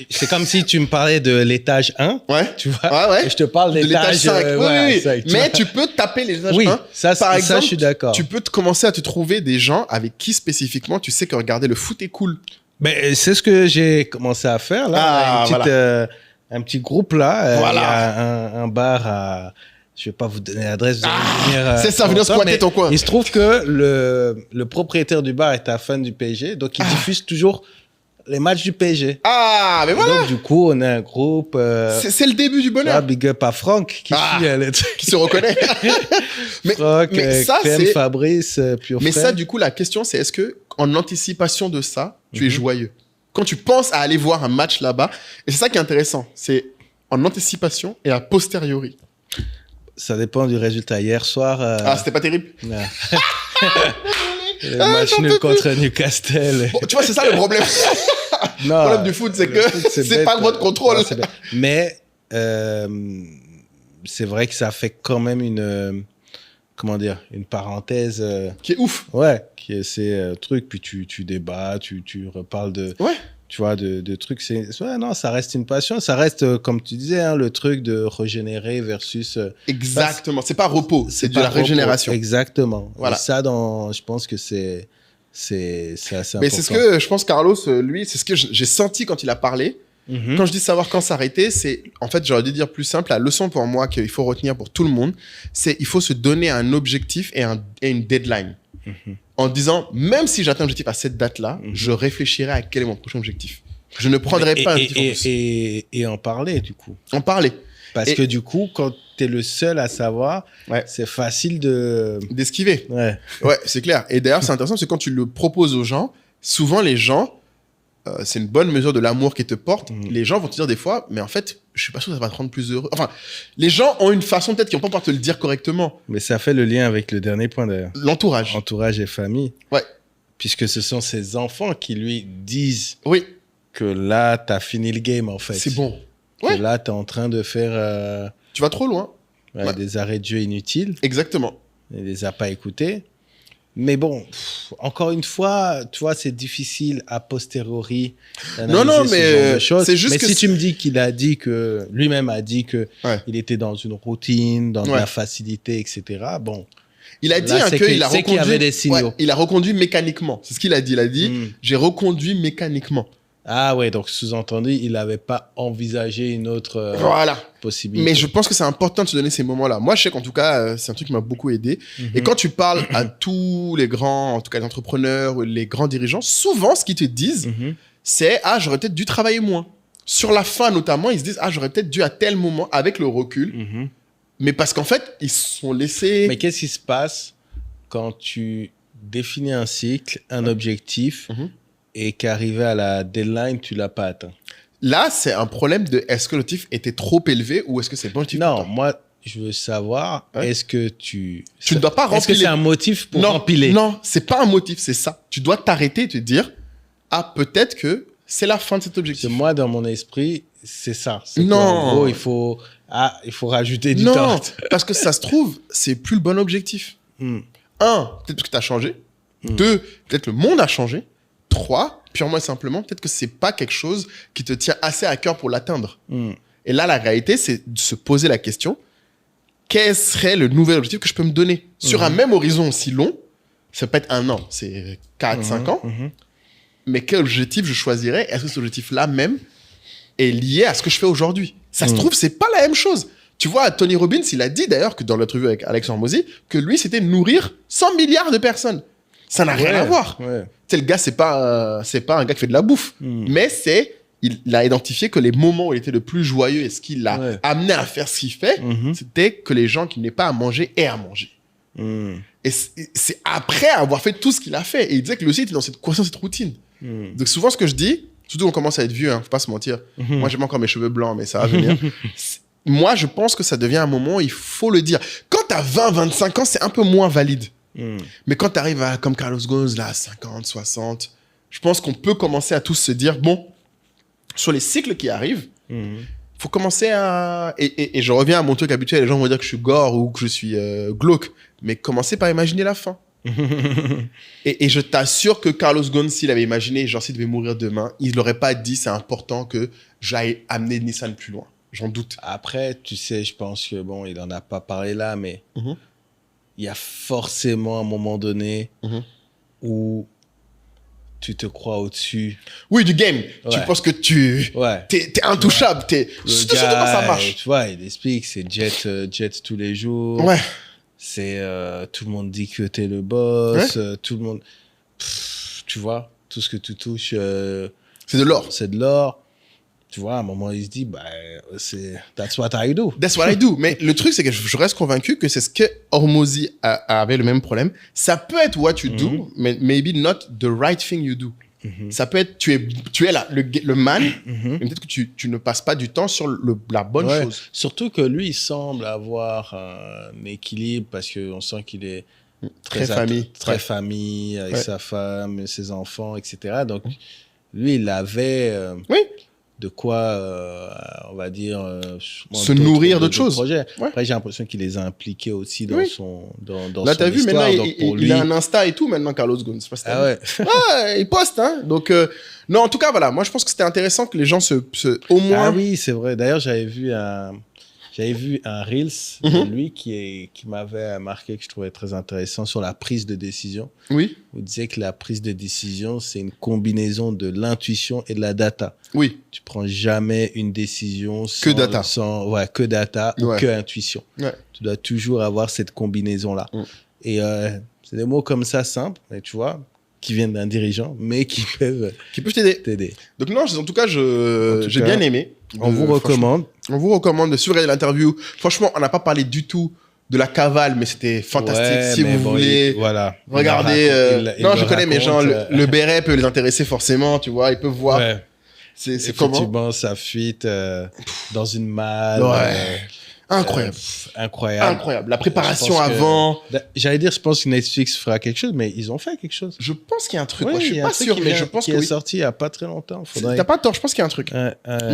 C'est comme si tu me parlais de l'étage 1, tu vois, et je te parle de l'étage 5. Oui. 5, mais tu peux taper l'étage 1. Par exemple, je suis d'accord. Tu peux commencer à te trouver des gens avec qui spécifiquement tu sais que regarder le foot est cool. Mais c'est ce que j'ai commencé à faire, là. Un petit groupe, là. Il y a un bar à... Je vais pas vous donner l'adresse. Vous allez venir, c'est ça, venir squatter ton coin. Il se trouve que le propriétaire du bar est un fan du PSG, donc il diffuse toujours les matchs du PSG. Ah, mais voilà. Donc, du coup, on a un groupe. C'est le début du bonheur. Big up à Franck qui suit les trucs. Qui se reconnaît. Franck, Clem, Fabrice, Pure Mais ça, du coup, la question, c'est est-ce que en anticipation de ça, tu es joyeux? Quand tu penses à aller voir un match là-bas, et c'est ça qui est intéressant, c'est en anticipation et a posteriori. Ça dépend du résultat. Hier soir. C'était pas terrible. Le match nul contre Newcastle. Bon, tu vois, c'est ça le problème. Le problème du foot, c'est que c'est pas votre contrôle. Mais c'est vrai que ça fait quand même une parenthèse. Qui est ouf. Ouais, c'est un truc, puis tu débats, tu reparles de. Ouais. Tu vois, de trucs. Non, ça reste une passion. Ça reste, comme tu disais, hein, le truc de régénérer versus. Exactement. C'est pas repos, c'est de la régénération. Exactement. Voilà. Et ça, je pense que c'est assez important. Mais c'est ce que je pense, Carlos, lui, c'est ce que j'ai senti quand il a parlé. Quand je dis savoir quand s'arrêter, c'est, en fait, j'aurais dû dire plus simple, la leçon pour moi qu'il faut retenir pour tout le monde, c'est il faut se donner un objectif et une deadline. En disant, même si j'atteins l'objectif à cette date-là, je réfléchirai à quel est mon prochain objectif. Je ne prendrai pas un objectif. Et en parler, du coup. En parler. Parce que du coup, quand tu es le seul à savoir, c'est facile d'esquiver. Ouais, c'est clair. Et d'ailleurs, c'est intéressant parce que quand tu le proposes aux gens, souvent les gens, c'est une bonne mesure de l'amour qu'ils te portent. Les gens vont te dire des fois, mais en fait, je suis pas sûr que ça va te rendre plus heureux. Enfin, les gens ont une façon peut-être qu'ils vont pas pouvoir te le dire correctement. Mais ça fait le lien avec le dernier point d'ailleurs. L'entourage. Entourage et famille. Ouais. Puisque ce sont ses enfants qui lui disent oui. que là, tu as fini le game en fait. C'est bon. Que là, tu es en train de faire... Tu vas trop loin. Des arrêts de jeu inutiles. Exactement. Il les a pas écoutés. Mais bon, encore une fois, tu vois, c'est difficile a posteriori d'analyser ce genre de choses. C'est juste mais si tu me dis qu'il a dit que, lui-même a dit que il était dans une routine, dans de la facilité, etc. Bon. Il a dit qu'il a reconduit. Qu'il y avait des signaux. Il a reconduit mécaniquement. C'est ce qu'il a dit. Il a dit, j'ai reconduit mécaniquement. Ah ouais, donc sous-entendu, il n'avait pas envisagé une autre possibilité. Mais je pense que c'est important de se donner ces moments-là. Moi, je sais qu'en tout cas, c'est un truc qui m'a beaucoup aidé. Et quand tu parles à tous les grands, en tout cas les entrepreneurs, ou les grands dirigeants, souvent, ce qu'ils te disent, c'est « Ah, j'aurais peut-être dû travailler moins ». Sur la fin, notamment, ils se disent « Ah, j'aurais peut-être dû à tel moment, avec le recul ». Mais parce qu'en fait, ils se sont laissés... Mais qu'est-ce qui se passe quand tu définis un cycle, un objectif et qu'arrivé à la deadline, tu l'as pas atteint? Là, c'est un problème de est-ce que l'objectif était trop élevé ou est-ce que c'est bon objectif? Non, moi, je veux savoir, est-ce que tu ne dois pas remplir... Est-ce que c'est un motif pour empiler? Non, c'est pas un motif, c'est ça. Tu dois t'arrêter et te dire, ah, peut-être que c'est la fin de cet objectif. Moi, dans mon esprit, c'est ça. Non. En gros, il faut rajouter du temps. Non, parce que ça se trouve, c'est plus le bon objectif. Un, peut-être parce que tu as changé. Deux, peut-être le monde a changé. 3, purement et simplement, peut-être que c'est pas quelque chose qui te tient assez à cœur pour l'atteindre. Et là, la réalité, c'est de se poser la question, quel serait le nouvel objectif que je peux me donner? Sur un même horizon aussi long, ça peut être 1 an, c'est 4, 5 ans, mais quel objectif je choisirais? Est-ce que cet objectif-là même est lié à ce que je fais aujourd'hui? Ça se trouve, c'est pas la même chose. Tu vois, Tony Robbins, il a dit d'ailleurs que dans l'entrevue avec Alex Hormozy, que lui, c'était nourrir 100 milliards de personnes. Ça n'a rien à voir. Tu sais, le gars, c'est pas un gars qui fait de la bouffe. Mais il a identifié que les moments où il était le plus joyeux et ce qui l'a amené à faire ce qu'il fait, c'était que les gens qui n'aient pas à manger aient à manger. Et c'est après avoir fait tout ce qu'il a fait. Et il disait que lui aussi était dans cette routine. Donc souvent, ce que je dis, surtout on commence à être vieux, faut pas se mentir. Moi, j'aime encore mes cheveux blancs, mais ça va venir. Moi, je pense que ça devient un moment où il faut le dire. Quand tu as 20, 25 ans, c'est un peu moins valide. Mais quand tu arrives à, comme Carlos Ghosn, là, 50, 60, je pense qu'on peut commencer à tous se dire, bon, sur les cycles qui arrivent, faut commencer à... Et je reviens à mon truc habituel, les gens vont dire que je suis gore ou que je suis glauque, mais commencez par imaginer la fin. et je t'assure que Carlos Ghosn, s'il avait imaginé, genre s'il devait mourir demain, il n'aurait pas dit, c'est important que j'aille amener Nissan plus loin. J'en doute. Après, tu sais, je pense que, bon, il n'en a pas parlé là, mais... il y a forcément un moment donné où tu te crois au-dessus. Oui, du game. Tu penses que t'es intouchable. Surtout quand ça marche. Tu vois, il explique, c'est jet tous les jours. Ouais. C'est tout le monde dit que t'es le boss. Tout le monde... tu vois, tout ce que tu touches... c'est de l'or. C'est de l'or. Tu vois, à un moment, il se dit, that's what I do. That's what I do. Mais le truc, c'est que je reste convaincu que c'est ce que Hormozy avait le même problème. Ça peut être what you do, mais maybe not the right thing you do. Ça peut être, tu es là, le man, mais peut-être que tu ne passes pas du temps sur la bonne chose. Surtout que lui, il semble avoir un équilibre parce qu'on sent qu'il est très famille avec sa femme, ses enfants, etc. Donc, lui, il avait... de quoi, on va dire... se nourrir d'autres choses. Projets. Après, j'ai l'impression qu'il les a impliqués aussi dans son là, t'as vu, maintenant, il a un Insta et tout, maintenant, Carlos Ghosn. Il poste, hein. Donc, non, en tout cas, voilà. Moi, je pense que c'était intéressant que les gens au moins... Ah oui, c'est vrai. D'ailleurs, j'avais vu un Reels de lui qui m'avait marqué, que je trouvais très intéressant, sur la prise de décision. Oui. Vous disiez que la prise de décision, c'est une combinaison de l'intuition et de la data. Oui. Tu prends jamais une décision sans... que data ou que intuition. Ouais. Tu dois toujours avoir cette combinaison-là. Et c'est des mots comme ça, simples, mais tu vois, qui viennent d'un dirigeant, mais qui peuvent t'aider. Donc non, en tout cas, j'ai bien aimé. On vous recommande. On vous recommande de suivre l'interview. Franchement, on n'a pas parlé du tout de la cavale, mais c'était fantastique. Si vous voulez regarder... non, je connais mes gens. Le béret peut les intéresser forcément, tu vois. Ils peuvent voir. Ouais. C'est comment? Effectivement, ça fuite dans une malle. Incroyable. La préparation avant. J'allais dire, je pense que Netflix fera quelque chose, mais ils ont fait quelque chose. Je pense qu'il y a un truc. Moi, je suis pas sûr, mais je pense qu'il est sorti il y a pas très longtemps. T'as pas tort, je pense qu'il y a un truc.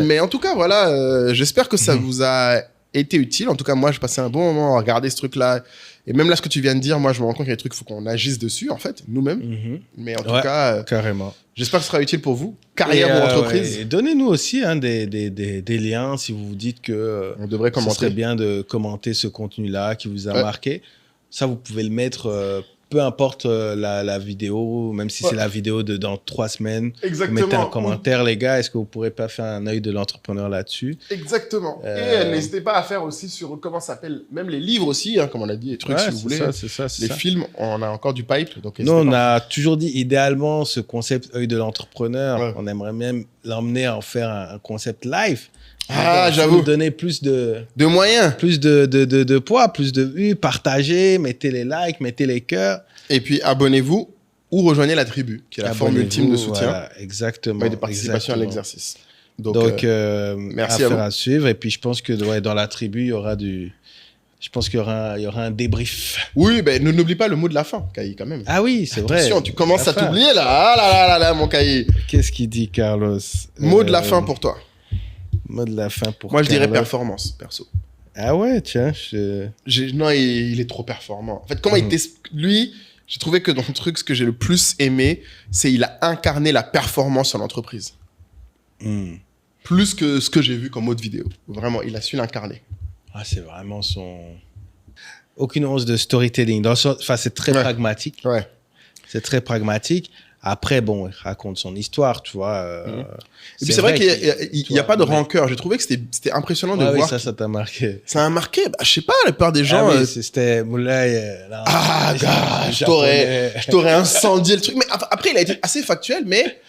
Mais en tout cas, voilà, j'espère que ça vous a été utile. En tout cas, moi, j'ai passé un bon moment à regarder ce truc-là. Et même là, ce que tu viens de dire, moi, je me rends compte qu'il y a des trucs, il faut qu'on agisse dessus, en fait, nous-mêmes. Mais en tout cas, carrément. J'espère que ce sera utile pour vous, carrière ou entreprise. Et donnez-nous aussi des liens si vous vous dites que on devrait commenter. Ce serait bien de commenter ce contenu-là qui vous a marqué. Ça, vous pouvez le mettre, peu importe la vidéo, même si c'est la vidéo de dans 3 semaines. Exactement. Mettez un commentaire, les gars. Est-ce que vous pourrez pas faire un œil de l'entrepreneur là-dessus? Exactement. Et n'hésitez pas à faire aussi sur, comment ça s'appelle, même les livres aussi, hein, comme on a dit, les trucs si vous voulez. Les films, on a encore du pipe. Donc nous, on a toujours dit, idéalement, ce concept œil de l'entrepreneur, on aimerait même l'emmener à en faire un concept live. J'avoue. Donner plus de moyens, plus de poids, plus de vues, partagez, mettez les likes, mettez les cœurs. Et puis abonnez-vous ou rejoignez la tribu, qui est la forme ultime de soutien. Voilà, exactement. Et de participation à l'exercice. Donc merci à vous. À suivre. Et puis je pense que dans la tribu, il y aura je pense qu'il y aura un débrief. Oui, ben n'oublie pas le mot de la fin, Kaï, quand même. Ah oui, c'est vrai. Attention, tu commences à t'oublier là. Ah là, mon Kaï. Qu'est-ce qu'il dit, Carlos? Mot de la fin pour toi. Mot de la fin pour moi, je dirais performance, perso. Ah ouais, tiens. Non, il est trop performant. En fait, comment lui, j'ai trouvé que dans le truc, ce que j'ai le plus aimé, c'est il a incarné la performance sur l'entreprise. Plus que ce que j'ai vu comme autre vidéo. Vraiment, il a su l'incarner. Ah, c'est vraiment aucune once de storytelling. Enfin, c'est très pragmatique. Ouais. C'est très pragmatique. Après, bon, il raconte son histoire, tu vois. Et puis c'est vrai qu'il n'y a pas de rancœur. J'ai trouvé que c'était impressionnant de voir. Oui, ça t'a marqué. Ça m'a marqué. Je sais pas, la plupart des gens. C'était Moulay. Je t'aurais incendié le truc. Mais après, il a été assez factuel, mais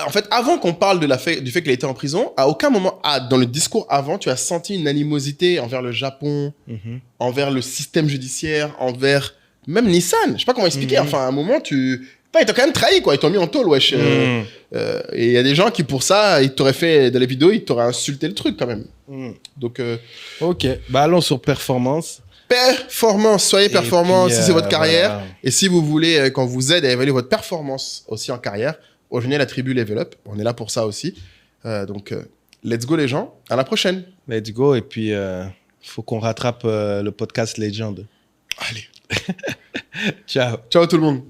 en fait, avant qu'on parle du fait qu'il a été en prison, à aucun moment, dans le discours avant, tu as senti une animosité envers le Japon, envers le système judiciaire, envers même Nissan. Je sais pas comment expliquer. Enfin, à un moment, ils t'ont quand même trahi, quoi. Ils t'ont mis en tôle, wesh. Et il y a des gens qui, pour ça, ils t'auraient fait, dans les vidéos, ils t'auraient insulté le truc, quand même. Donc, ok. Allons sur performance. Performance. Soyez performant si c'est votre carrière. Voilà. Et si vous voulez qu'on vous aide à évaluer votre performance aussi en carrière, rejoignez la tribu Level Up. On est là pour ça aussi. Donc, let's go, les gens. À la prochaine. Let's go. Et puis, faut qu'on rattrape le podcast Legend. Allez. Ciao. Ciao, tout le monde.